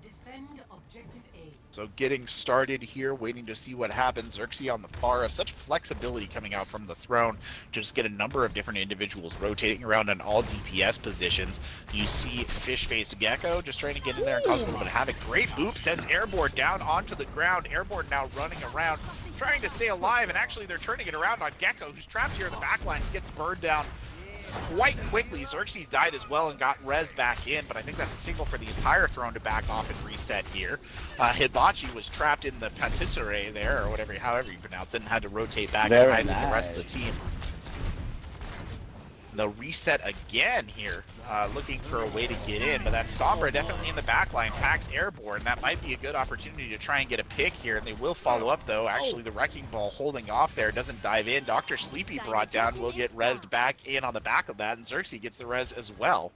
Defend objective A. So getting started here, waiting to see what happens. Xerxes on the Pharah, such flexibility coming out from the throne to just get a number of different individuals rotating around in all DPS positions. You see fish-faced Gecko just trying to get in there and cause a little bit of havoc. Great boop, sends Airborne down onto the ground. Airborne now running around, trying to stay alive, and actually they're turning it around on Gecko, who's trapped here in the backlines, gets burned down quite quickly. Xerxes died as well and got res back in, but I think that's a signal for the entire throne to back off and reset here. Hibachi was trapped in the patisserie there, or whatever, however you pronounce it, and had to rotate back and hide with the rest of the team. The reset again here, looking for a way to get in, but that's Sombra definitely in the backline. Pax Airborne, that might be a good opportunity to try and get a pick here, and they will follow up though. Actually, the Wrecking Ball holding off there, doesn't dive in. Dr. Sleepy brought down, will get rezzed back in on the back of that, and Xerxes gets the res as well.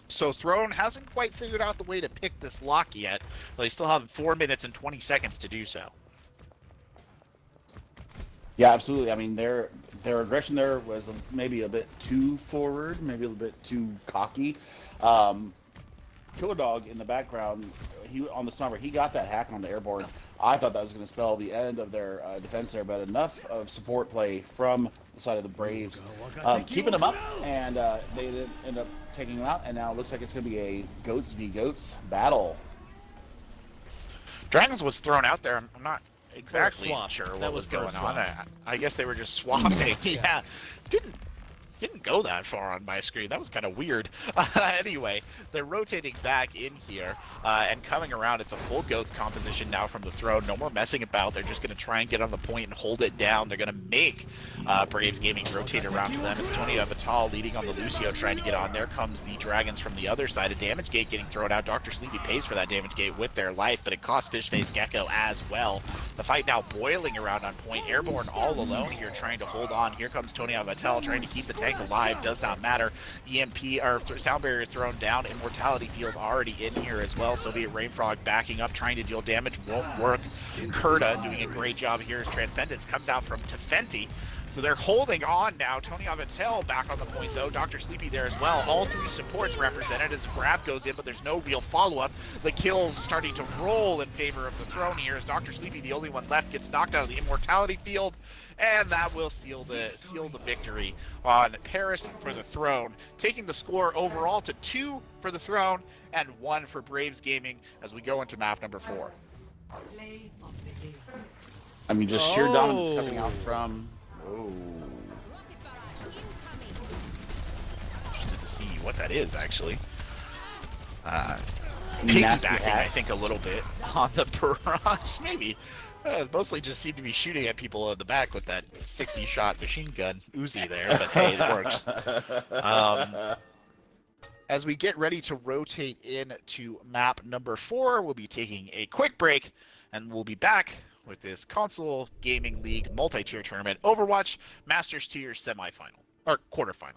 So Throne hasn't quite figured out the way to pick this lock yet, but they still have 4 minutes and 20 seconds to do so. Yeah, absolutely. I mean, their aggression there was maybe a bit too forward, maybe a little bit too cocky. Killer Dog in the background, he on the Sombra, he got that hack on the Airborne. I thought that was going to spell the end of their defense there, but enough of support play from the side of the Braves, keeping them up, and they didn't end up taking them out, and now it looks like it's going to be a Goats v Goats battle. Dragons was thrown out there. I'm not exactly swap. sure That what was was going swap. on. I guess they were just swapping. Yeah, didn't go that far on my screen. That was kind of weird. Anyway, they're rotating back in here and coming around. It's a full Goats composition now from the throne. No more messing about. They're just going to try and get on the point and hold it down. They're going to make Braves Gaming rotate around to them. It's Tony Vital leading on the Lucio, trying to get on. There comes the Dragons from the other side. A damage gate getting thrown out. Dr. Sleepy pays for that damage gate with their life, but it costs Fishface Gecko as well. The fight now boiling around on point. Airborne all alone here, trying to hold on. Here comes Tony Vital trying to keep the tank alive. Does not matter. EMP or sound barrier thrown down. Immortality field already in here as well. Soviet Rainfrog backing up, trying to deal damage. Won't work. Kurta doing a great job here as Transcendence comes out from Tefenti. So they're holding on now. Tony Avitel back on the point though. Dr. Sleepy there as well. All three supports represented as a grab goes in, but there's no real follow-up. The kills starting to roll in favor of the throne here as Dr. Sleepy, the only one left, gets knocked out of the immortality field, and that will seal the victory on Paris for the throne, taking the score overall to 2 for the throne and 1 for Braves Gaming as we go into map number 4. Play of the game. I mean, just sheer dominance coming out from. Interested to see what that is actually. Nasty Piggybacking, I hacks. think, a little bit on the barrage, maybe. Mostly just seem to be shooting at people in the back with that 60-shot machine gun Uzi there, but hey, it works. As we get ready to rotate into map number 4, we'll be taking a quick break, and we'll be back with this console gaming league multi-tier tournament, Overwatch Masters Tier semifinal or quarterfinal.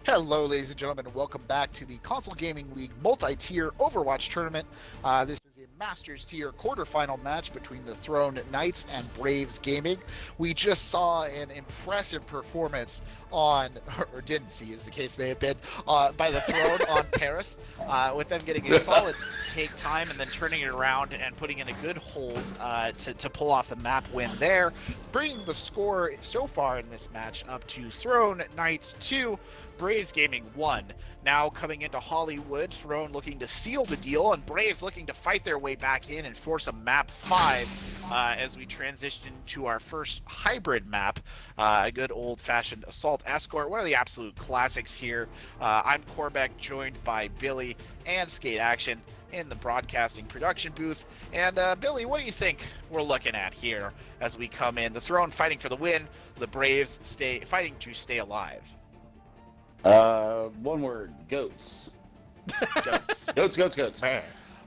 Hello, ladies and gentlemen, and welcome back to the Console Gaming League multi-tier Overwatch tournament. This is a Masters tier quarterfinal match between the Throne Knights and Braves Gaming. We just saw an impressive performance on, or didn't see as the case may have been, by the Throne on Paris, with them getting a solid take time and then turning it around and putting in a good hold to pull off the map win there, bringing the score so far in this match up to Throne Knights 2, Braves Gaming 1. Now coming into Hollywood, Throne looking to seal the deal, and Braves looking to fight their way back in and force a map 5 as we transition to our first hybrid map, a good old-fashioned Assault Escort, one of the absolute classics here. I'm Corbeck, joined by Billy and Skate Action in the broadcasting production booth. And Billy, what do you think we're looking at here as we come in? The Throne fighting for the win, the Braves fighting to stay alive. One word, goats. Goats. Man.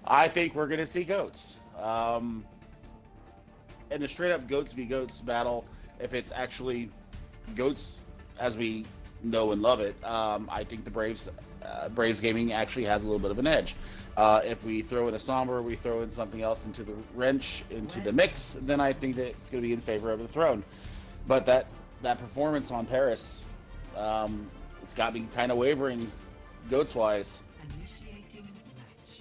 I think we're going to see goats. In a straight up goats v goats battle, if it's actually goats as we know and love it, I think the Braves Gaming actually has a little bit of an edge. If we throw in a Sombra, we throw in something else into the wrench, into the mix, then I think that it's going to be in favor of the Throne. But that performance on Paris, it's got me kind of wavering, goats-wise. Initiating match.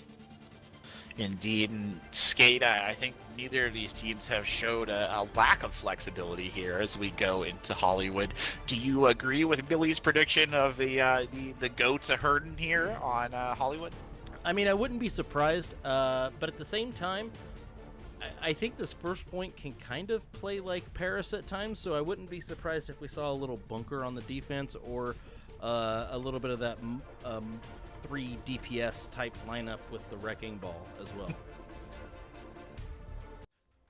Indeed, and Skate, I think neither of these teams have showed a lack of flexibility here as we go into Hollywood. Do you agree with Billy's prediction of the goats a-herding here on Hollywood? I mean, I wouldn't be surprised, but at the same time, I think this first point can kind of play like Paris at times, so I wouldn't be surprised if we saw a little bunker on the defense or a little bit of that 3 DPS type lineup with the wrecking ball as well.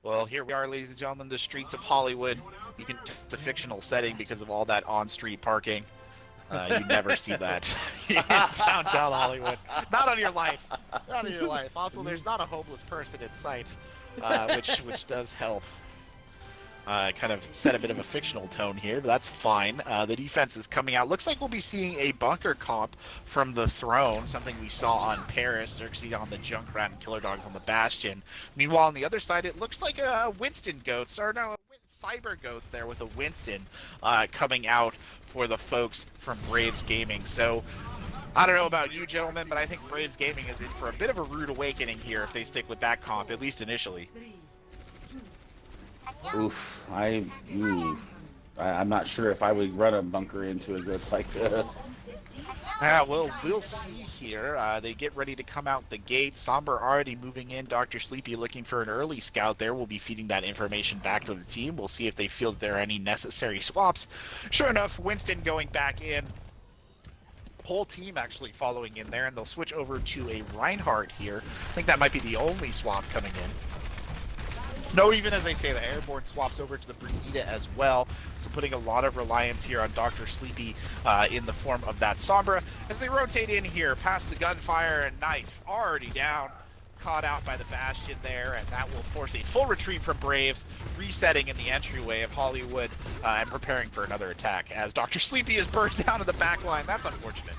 Well, here we are, ladies and gentlemen, the streets of Hollywood. It's a fictional setting because of all that on-street parking. You never see that in downtown Hollywood. Not on your life. Not on your life. Also, there's not a homeless person in sight, which does help. Kind of set a bit of a fictional tone here, but that's fine. The defense is coming out. Looks like we'll be seeing a bunker comp from the Throne, something we saw on Paris, Xerxes on the Junkrat and Killer Dogs on the Bastion. Meanwhile, on the other side, it looks like a Winston Goats, or no, Cyber Goats there with a Winston coming out for the folks from Braves Gaming. So, I don't know about you gentlemen, but I think Braves Gaming is in for a bit of a rude awakening here if they stick with that comp, at least initially. 3, 2, I'm not sure if I would run a bunker into a ghost like this. Yeah, well, we'll see here. They get ready to come out the gate. Sombra already moving in. Dr. Sleepy looking for an early scout there. We'll be feeding that information back to the team. We'll see if they feel that there are any necessary swaps. Sure enough, Winston going back in. Whole team actually following in there, and they'll switch over to a Reinhardt here. I think that might be the only swap coming in. No, even as I say, the Airborne swaps over to the Brigida as well, so putting a lot of reliance here on Dr. Sleepy in the form of that Sombra. As they rotate in here, past the gunfire, and Knife already down, caught out by the Bastion there, and that will force a full retreat from Braves, resetting in the entryway of Hollywood and preparing for another attack. As Dr. Sleepy is burned down to the back line, that's unfortunate.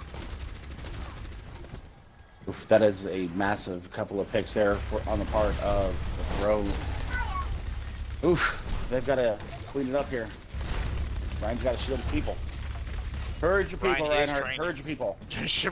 Oof, that is a massive couple of picks there on the part of the Throne. Oof, they've got to clean it up here. Ryan's got to shield his people. Herd your people, Reinhardt. Herd your people.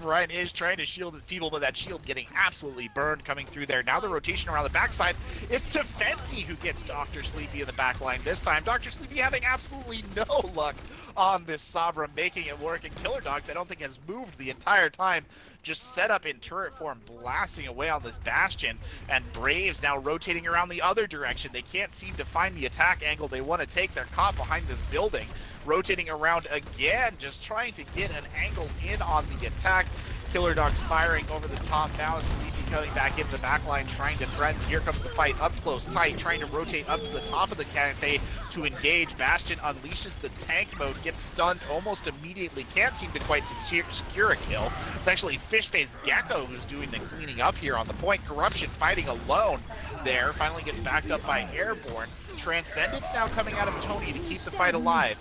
Ryan is trying to shield his people, but that shield getting absolutely burned coming through there. Now the rotation around the backside. It's to Fenty who gets Dr. Sleepy in the back line this time. Dr. Sleepy having absolutely no luck on this Sombra, making it work. And Killer Dogs, I don't think, has moved the entire time. Just set up in turret form, blasting away on this Bastion. And Braves now rotating around the other direction. They can't seem to find the attack angle they want to take. They're caught behind this building. Rotating around again, just trying to get an angle in on the attack. Killer Dogs firing over the top now. Sleepy coming back into the back line, trying to threaten. Here comes the fight, up close, tight, trying to rotate up to the top of the cafe to engage. Bastion unleashes the tank mode, gets stunned almost immediately. Can't seem to quite secure a kill. It's actually Fish-Faced Gecko who's doing the cleaning up here on the point. Corruption fighting alone there. Finally gets backed up by Airborne. Transcendence now coming out of Tony to keep the fight alive.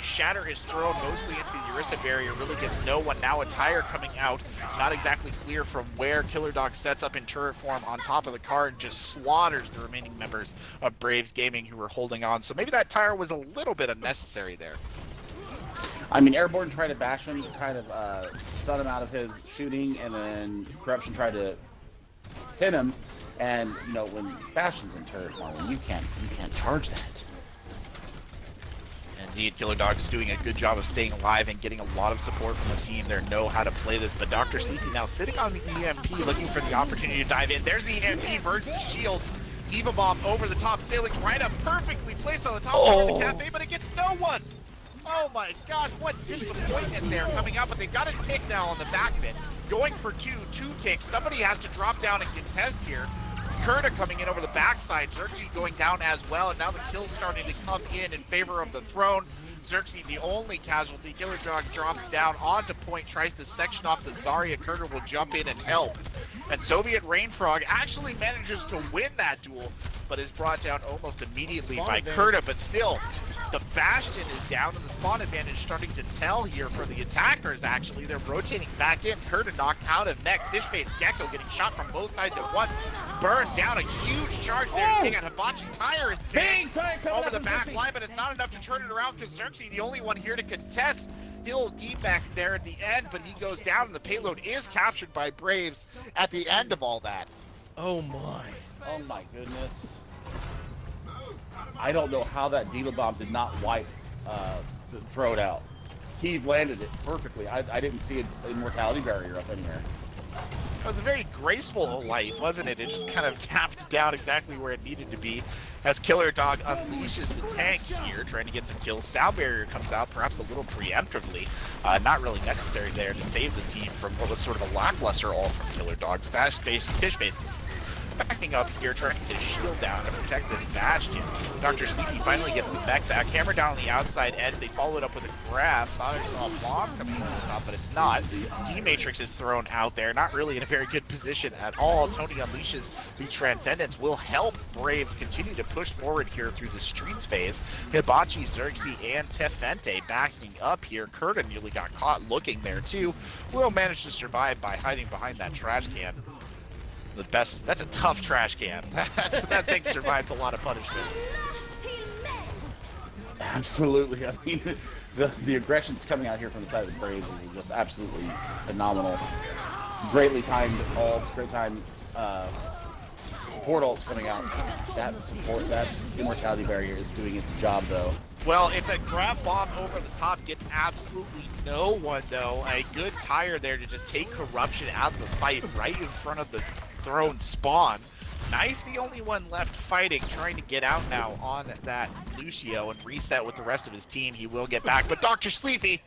Shatter is thrown mostly into the Orisa barrier, really gets no one. Now a tire coming out, not exactly clear from where. Killer Dog sets up in turret form on top of the car and just slaughters the remaining members of Braves Gaming who were holding on. So maybe that tire was a little bit unnecessary there. I mean, Airborne tried to bash him to kind of stun him out of his shooting, and then Corruption tried to hit him. And you know, when Bastion's in turret form, you can't charge that. Indeed, Killer Dog's doing a good job of staying alive and getting a lot of support from the team. They know how to play this, but Dr. Sleepy now sitting on the EMP, looking for the opportunity to dive in. There's the EMP, burns the shield. Diva Bomb over the top, sailing right up, perfectly placed on the top of the cafe, but it gets no one. Oh my gosh, what disappointment there coming out, but they've got a tick now on the back of it. Going for two ticks. Somebody has to drop down and contest here. Kurta coming in over the backside, Xerxes going down as well, and now the kill's starting to come in favor of the throne. Xerxes the only casualty. Killer Dog drops down onto point, tries to section off the Zarya. Kurta will jump in and help. And Soviet Rainfrog actually manages to win that duel, but is brought down almost immediately by Kurta, but still, the Bastion is down and the spawn advantage starting to tell here for the attackers, actually. They're rotating back in. Kurta knocked out of mech. Fishface Gecko getting shot from both sides at once. Burned down, a huge charge there to take out Hibachi. Tire is big over the back line, but it's not enough to turn it around because Xerxes, the only one here to contest. He'll D-back there at the end, but he goes down and the payload is captured by Braves at the end of all that. Oh my. Oh my goodness. I don't know how that Diva Bomb did not wipe, throw it out. He landed it perfectly. I didn't see an immortality barrier up anywhere. It was a very graceful light, wasn't it? It just kind of tapped down exactly where it needed to be as Killer Dog unleashes the tank here, trying to get some kills. Sound barrier comes out, perhaps a little preemptively. Not really necessary there to save the team from what was sort of a lackluster all from Killer Dog's Fishface backing up here, trying to get a shield down to protect this Bastion. Dr. Sleepy finally gets the mech back. Hammer down on the outside edge. They followed up with a grab. Thought I saw a bomb coming over the top, but it's not. D-Matrix is thrown out there. Not really in a very good position at all. Tony unleashes the Transcendence. Will help Braves continue to push forward here through the streets phase. Hibachi, Xerxes, and Tefente backing up here. Kurta nearly got caught looking there too. Will manage to survive by hiding behind that trash can. The best. That's a tough trash can. That thing survives a lot of punishment. Absolutely. I mean, the aggression's coming out here from the side of the Braves is just absolutely phenomenal. Greatly timed ults, great time support ults coming out. That immortality barrier is doing its job though. Well, it's a grab bomb over the top, gets absolutely no one though. A good tire there to just take Corruption out of the fight right in front of the throne spawn. Knife the only one left fighting, trying to get out now on that Lucio and reset with the rest of his team. He will get back, but Dr. Sleepy,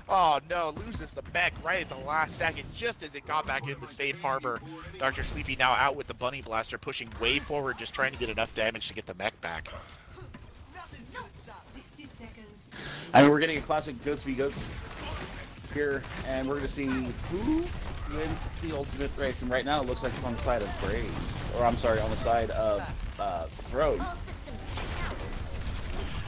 oh no, loses the mech right at the last second, just as it got back into safe harbor. Dr. Sleepy now out with the Bunny Blaster, pushing way forward, just trying to get enough damage to get the mech back. 60 seconds. I mean, we're getting a classic goats v goats here, and we're going to see who wins the ultimate race. And right now, it looks like it's on the side of Braves, or I'm sorry, on the side of Throne.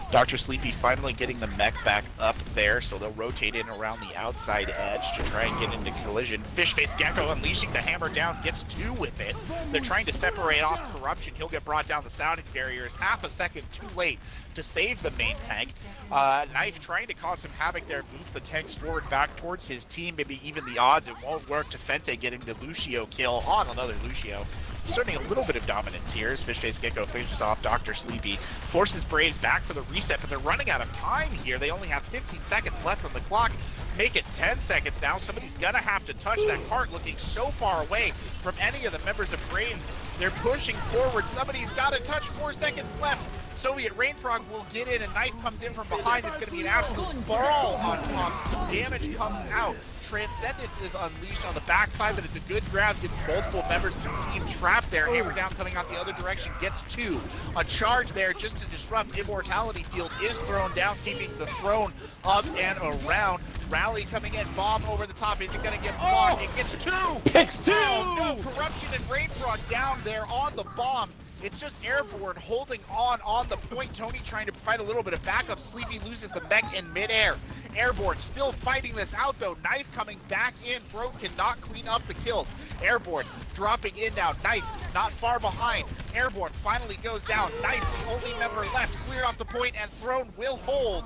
Dr. Sleepy finally getting the mech back up there, so they'll rotate in around the outside edge to try and get into collision. Fishface Gecko unleashing the hammer down, gets two with it. They're trying to separate off Corruption. He'll get brought down the sounding barriers. Half a second too late to save the main tank. Knife trying to cause some havoc there, move the tanks forward back towards his team, maybe even the odds. It won't work. Tefente getting the Lucio kill on another Lucio. Starting a little bit of dominance here as Fishface Gecko finishes off Dr. Sleepy. Forces Braves back for the reset, but they're running out of time here. They only have 15 seconds left on the clock. Make it 10 seconds now. Somebody's gonna have to touch that cart, looking so far away from any of the members of Braves. They're pushing forward. Somebody's gotta touch. 4 seconds left. Soviet Rainfrog will get in, and Knife comes in from behind. It's gonna be an absolute brawl on top. Damage comes out. Transcendence is unleashed on the backside, but it's a good grab. Gets multiple members of the team trapped there. Hammer down coming out the other direction. Gets two. A charge there just to disrupt. Immortality Field is thrown down, keeping the throne up and around. Rally coming in. Bomb over the top. Is it going to get blocked? It gets two. Picks two. Oh, no. Corruption and Rainfrog down there on the bomb. It's just Airborne holding on the point. Tony trying to provide a little bit of backup. Sleepy loses the mech in midair. Airborne still fighting this out though. Knife coming back in. Bro cannot clean up the kills. Airborne dropping in now. Knife not far behind. Airborne finally goes down. Knife the only member left. Cleared off the point and Throne will hold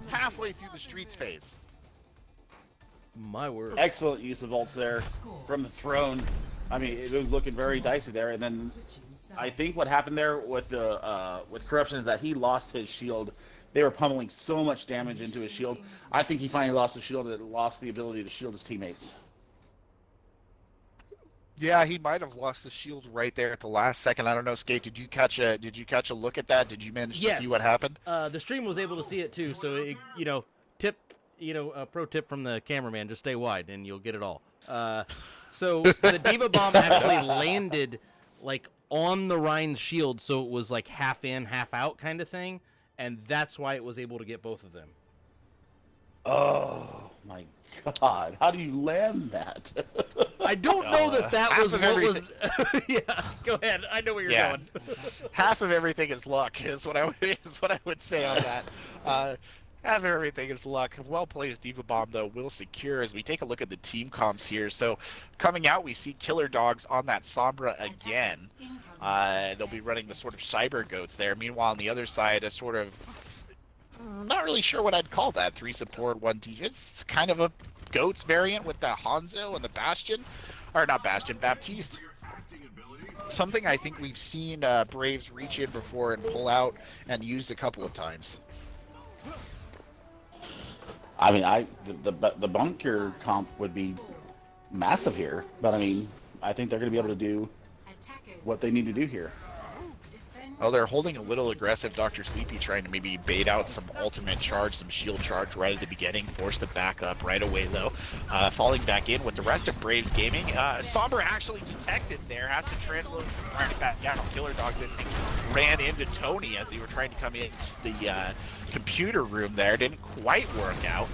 halfway through the streets phase. My word. Excellent use of ults there from the Throne. I mean, it was looking very dicey there, and then I think what happened there with the with Corruption is that he lost his shield. They were pummeling so much damage into his shield. I think he finally lost his shield and lost the ability to shield his teammates. Yeah, he might have lost the shield right there at the last second. I don't know, Skate. Did you catch a look at that? Did you manage to see what happened? The stream was able to see it too. So it, a pro tip from the cameraman: just stay wide and you'll get it all. So the Diva Bomb actually landed like on the Rhine's shield, so it was like half in, half out kind of thing, and that's why it was able to get both of them. Oh my God! How do you land that? I don't know that was what was. Yeah, go ahead. I know where you're going. Half of everything is luck, is what I would say on that. Half of everything is luck. Well played Diva Bomb, though, will secure as we take a look at the team comps here. So coming out, we see Killer Dogs on that Sombra again. They'll be running the sort of Cyber Goats there. Meanwhile, on the other side, a sort of, not really sure what I'd call that. 3 support, 1 teach. It's kind of a Goats variant with the Hanzo and the Bastion. Or not Bastion, Baptiste. Something I think we've seen Braves reach in before and pull out and use a couple of times. I mean, the bunker comp would be massive here, but I mean, I think they're going to be able to do what they need to do here. Oh, they're holding a little aggressive. Dr. Sleepy trying to maybe bait out some ultimate charge, some shield charge right at the beginning. Forced to back up right away, though. Falling back in with the rest of Braves Gaming. Sombra actually detected there. Has to translate right back down. Killer Dogs ran into Tony as they were trying to come in the computer room there. Didn't quite work out.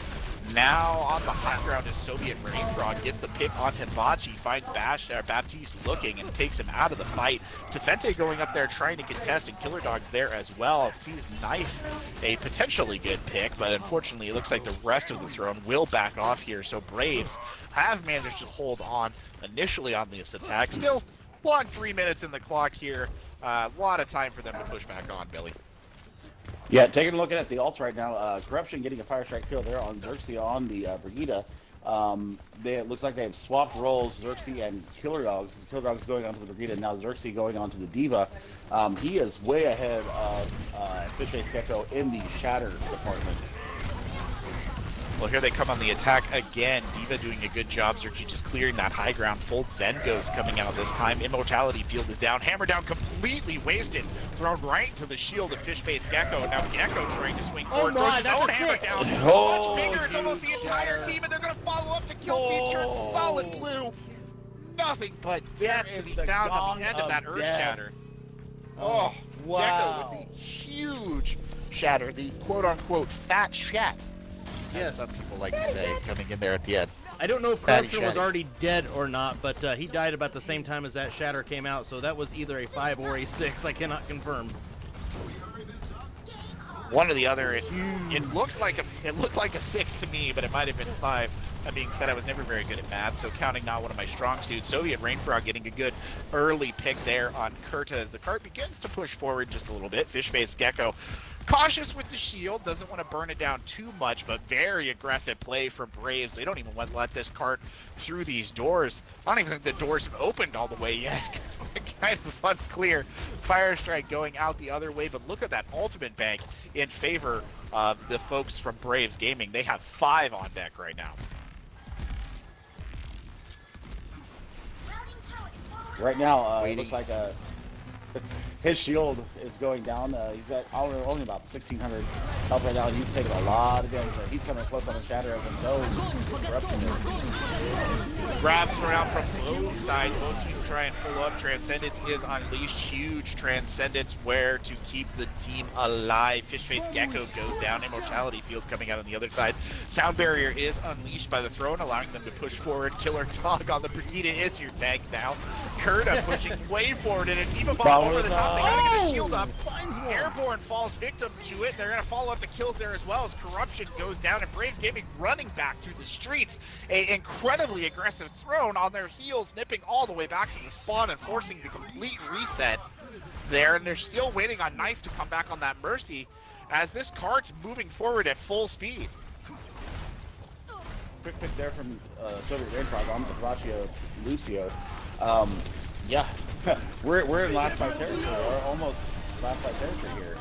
Now on the high ground is Soviet Rainfrog, gets the pick on Hibachi, finds Baptiste looking and takes him out of the fight. Tefente going up there trying to contest, and Killer Dog's there as well. Sees Knife, a potentially good pick, but unfortunately it looks like the rest of the Throne will back off here. So Braves have managed to hold on initially on this attack. Still long 3 minutes in the clock here. A lot of time for them to push back on, Billy. Yeah, taking a look at the ults right now, Corruption getting a fire strike kill there on Xerxes on the Brigida. It looks like they have swapped roles, Xerxes and Killer Dogs. Killer Dogs going onto the Brigida, and now Xerxes going onto the Diva. He is way ahead of Fish Face Gecko in the Shatter department. Well, here they come on the attack again. Diva doing a good job. Xerxes just clearing that high ground. Full Zen Goats coming out this time. Immortality field is down. Hammer down completely wasted. Thrown right to the shield of Fish-Face Gecko. Now Gecko trying to swing forward. Throws his own hammer down. Oh, Much bigger. It's almost the entire team, and they're going to follow up the kill feature. Solid blue. Nothing but death to be found on the end of that Earth Shatter. Oh, wow. Gecko with the huge shatter. The quote-unquote fat shat. As some people like to say, coming in there at the end. I don't know if Corruption was already dead or not, but he died about the same time as that Shatter came out, so that was either a 5 or a 6. I cannot confirm. One or the other. It looked like a 6 to me, but it might have been 5. That being said, I was never very good at math, so counting not one of my strong suits. Soviet Rainfrog getting a good early pick there on Kurta as the cart begins to push forward just a little bit. Fish-Face Gecko cautious with the shield, doesn't want to burn it down too much, but very aggressive play from Braves. They don't even want to let this cart through these doors. I don't even think the doors have opened all the way yet. Kind of unclear. Fire strike going out the other way, but look at that ultimate bank in favor of the folks from Braves Gaming. They have 5 on deck right now. Right now, it looks like his shield is going down. He's at only about 1,600 health right now, and he's taking a lot of damage. He's coming close on the Shatter, and knows Corruption is. Grabs thrown out from both sides. Both teams try and pull up. Transcendence is unleashed. Huge Transcendence where to keep the team alive. Fishface Gecko goes down. Immortality Field coming out on the other side. Sound Barrier is unleashed by the throne, allowing them to push forward. Killer Dog on the Brigida is your tank now. Kurta pushing way forward, and a Diva Bomb over the top. They gotta get a shield up. Airborne falls victim to it. They're gonna follow up the kills there as well as Corruption goes down, and Braves Gaming running back through the streets. A incredibly aggressive throne on their heels, nipping all the way back to the spawn and forcing the complete reset there, and they're still waiting on Knife to come back on that Mercy as this cart's moving forward at full speed. Quick pick there from Soviet Rainfrog on the Vaccio Lucio. Yeah, we're in last fight territory, or almost last fight territory here.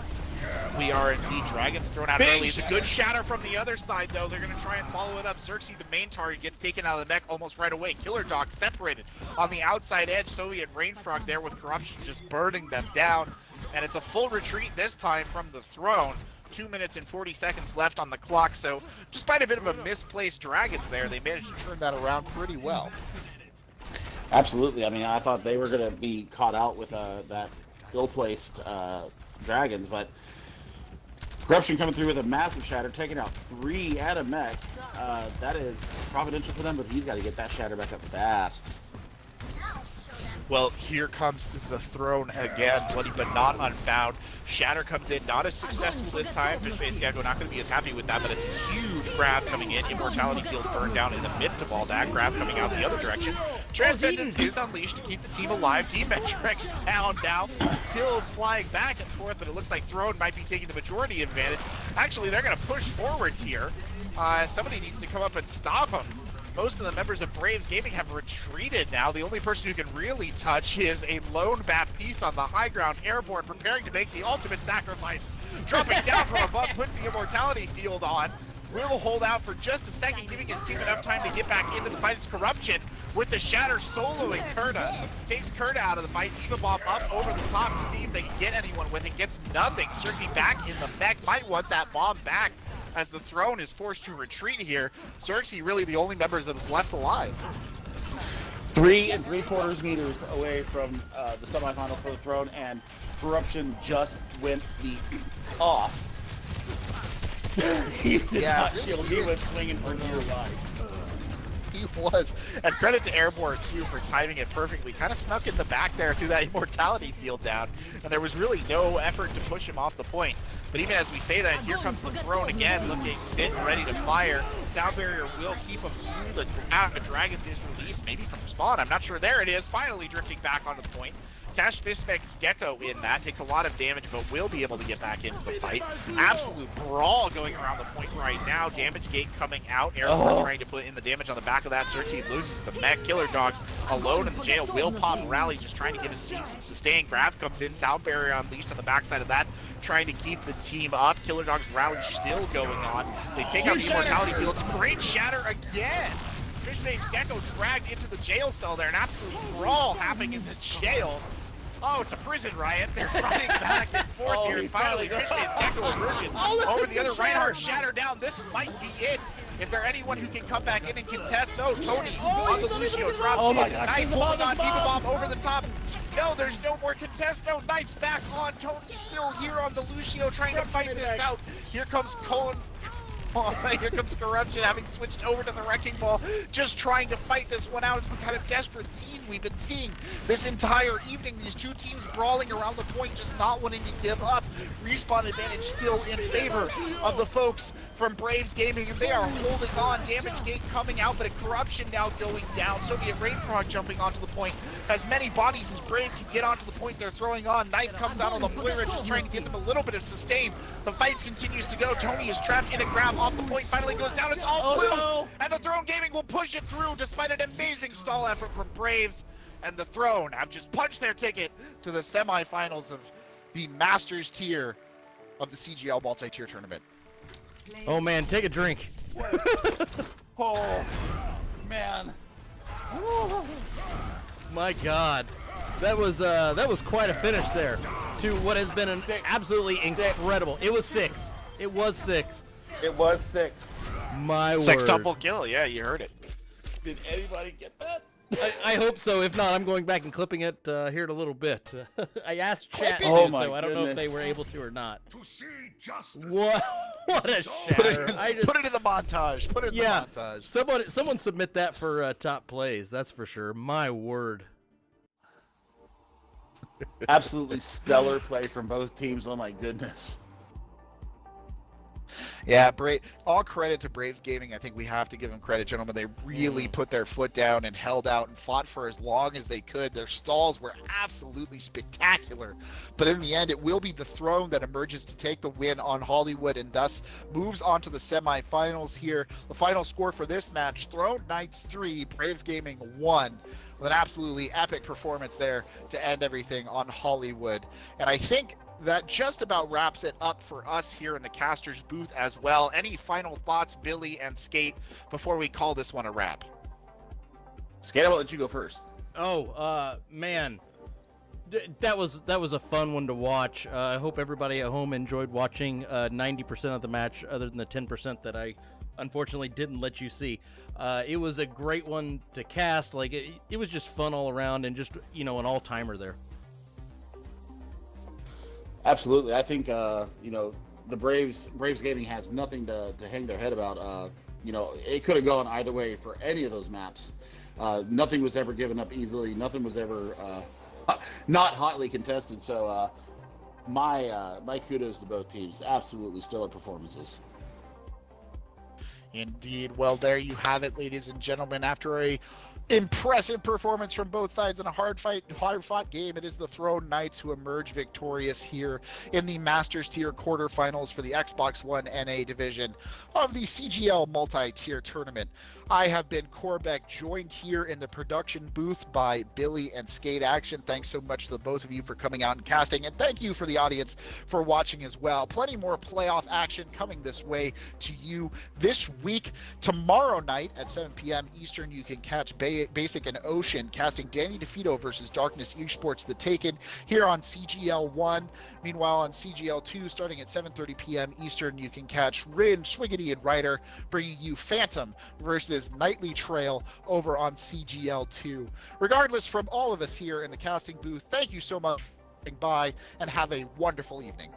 We are indeed. Dragons thrown out Big early. It's a good shatter from the other side, though. They're going to try and follow it up. Xerxes, the main target, gets taken out of the mech almost right away. Killer Dog separated on the outside edge. Soviet Rainfrog there with Corruption just burning them down. And it's a full retreat this time from the throne. 2 minutes and 40 seconds left on the clock. So despite a bit of a misplaced Dragons there, they managed to turn that around pretty well. Absolutely. I mean, I thought they were going to be caught out with that ill-placed Dragons, but Corruption coming through with a massive shatter, taking out 3 at a mech. That is providential for them, but he's got to get that shatter back up fast. Well, here comes the throne again, bloody but not unbound. Shatter comes in, not as successful this time. Fishface Gecko not going to be as happy with that, but it's a huge grab coming in. Immortality Field burned down in the midst of all that. Grab coming out the other direction. Transcendence is unleashed to keep the team alive. Team Metrics down now. Kills flying back and forth, but it looks like Throne might be taking the majority advantage. Actually, they're going to push forward here. Somebody needs to come up and stop them. Most of the members of Braves Gaming have retreated now. The only person who can really touch is a lone Baptiste on the high ground, airborne, preparing to make the ultimate sacrifice. Dropping down from above, puts the Immortality Field on. Will hold out for just a second, giving his team enough time to get back into the fight. It's Corruption with the Shatter soloing Kurta. Takes Kurta out of the fight. Diva Bomb up over the top to see if they can get anyone with it. Gets nothing. Xerxes back in the mech. Might want that bomb back as the throne is forced to retreat here. Xerxes really the only members that was left alive. 3 3/4 meters away from the semifinals for the throne, and Corruption just went the off. He did not shield. He was swinging for dear life. He was. And credit to Airborne, too, for timing it perfectly. Kind of snuck in the back there through that Immortality Field down. And there was really no effort to push him off the point. But even as we say that, here comes the throne again, looking fit and ready to fire. Sound Barrier will keep him through the ground. The Dragons is released, maybe from spawn. I'm not sure. There it is, finally drifting back onto the point. Cash Fishface Gecko in that. Takes a lot of damage, but will be able to get back into the fight. Absolute brawl going around the point right now. Damage gate coming out. Airborne trying to put in the damage on the back of that. Xerxes loses the mech. Killer Dogs alone in the jail. Will pop rally, just trying to give his team some sustain. Grab comes in. Sound Barrier unleashed on the backside of that, trying to keep the team up. Killer Dogs rally still going on. They take out the Immortality Fields. Great shatter again. Fishface Gecko dragged into the jail cell there. An absolute brawl happening in the jail. Oh, it's a prison riot. They're fighting back and forth here. And finally, Fishface Gecko emerges over the other. Reinhardt shatter down. This might be it. Is there anyone who can come back in and contest? No, Tony on the Lucio drops in. Knife holding on, Diva Bomb over the top. No, there's no more contest. No, Knife's back on. Tony still here on the Lucio trying to fight this out. Here comes Colin. Here comes Corruption, having switched over to the Wrecking Ball, just trying to fight this one out. It's the kind of desperate scene we've been seeing this entire evening. These two teams brawling around the point, just not wanting to give up. Respawn advantage still in favor of the folks from Braves Gaming, and they are holding on. Damage gate coming out, but a Corruption now going down. Soviet Rainfrog jumping onto the point. As many bodies as Braves can get onto the point, they're throwing on. Knife comes out on the Moira, just trying to give them a little bit of sustain. The fight continues to go. Tony is trapped in a grab off the point, finally goes down. It's all blue, and the Throne Gaming will push it through despite an amazing stall effort from Braves. And the Throne have just punched their ticket to the semifinals of the Masters tier of the CGL multi-tier tournament. Oh man, take a drink. Oh, man. My God, that was quite a finish there to what has been an absolutely incredible. It was 6. It was 6. It was 6. My word. Sextuple kill, yeah, you heard it. Did anybody get that? I hope so. If not, I'm going back and clipping it here in a little bit. I asked chat Clip too, it. Oh my so I don't know if they goodness. were able to or not. To see justice. What? What a Put it, shatter! in, I just put it in the montage. Put it in yeah. the montage. Someone submit that for top plays. That's for sure. My word. Absolutely stellar play from both teams. Oh my goodness. Yeah, all credit to Braves Gaming. I think we have to give them credit, gentlemen. They really put their foot down and held out and fought for as long as they could. Their stalls were absolutely spectacular. But in the end, it will be the Throne that emerges to take the win on Hollywood and thus moves on to the semifinals here. The final score for this match, Throne Knights 3, Braves Gaming 1. With an absolutely epic performance there to end everything on Hollywood. And I think that just about wraps it up for us here in the Casters booth as well. Any final thoughts, Billy and Skate, before we call this one a wrap? Skate, I'll let you go first. Oh, man. That was a fun one to watch. I hope everybody at home enjoyed watching 90% of the match, other than the 10% that I unfortunately didn't let you see. It was a great one to cast. Like it was just fun all around, and just an all-timer there. Absolutely. I think the Braves Gaming has nothing to hang their head about. It could have gone either way for any of those maps. Nothing was ever given up easily. Nothing was ever not hotly contested. So my kudos to both teams. Absolutely stellar performances. Indeed. Well, there you have it, ladies and gentlemen. After a impressive performance from both sides in a hard-fought game, it is the Throne Knights who emerge victorious here in the Masters Tier quarterfinals for the Xbox One NA division of the CGL multi-tier tournament. I have been Corbeck, joined here in the production booth by Billy and Skate Action. Thanks so much to the both of you for coming out and casting, and thank you for the audience for watching as well. Plenty more playoff action coming this way to you this week. Tomorrow night at 7 p.m. Eastern, you can catch Basic and Ocean casting Danny DeFito versus Darkness Esports The Taken here on CGL 1. Meanwhile, on CGL 2, starting at 7:30 p.m. Eastern, you can catch Rin, Swiggity, and Ryder bringing you Phantom versus Nightly Trail over on CGL 2. Regardless, from all of us here in the casting booth, thank you so much for coming by and have a wonderful evening.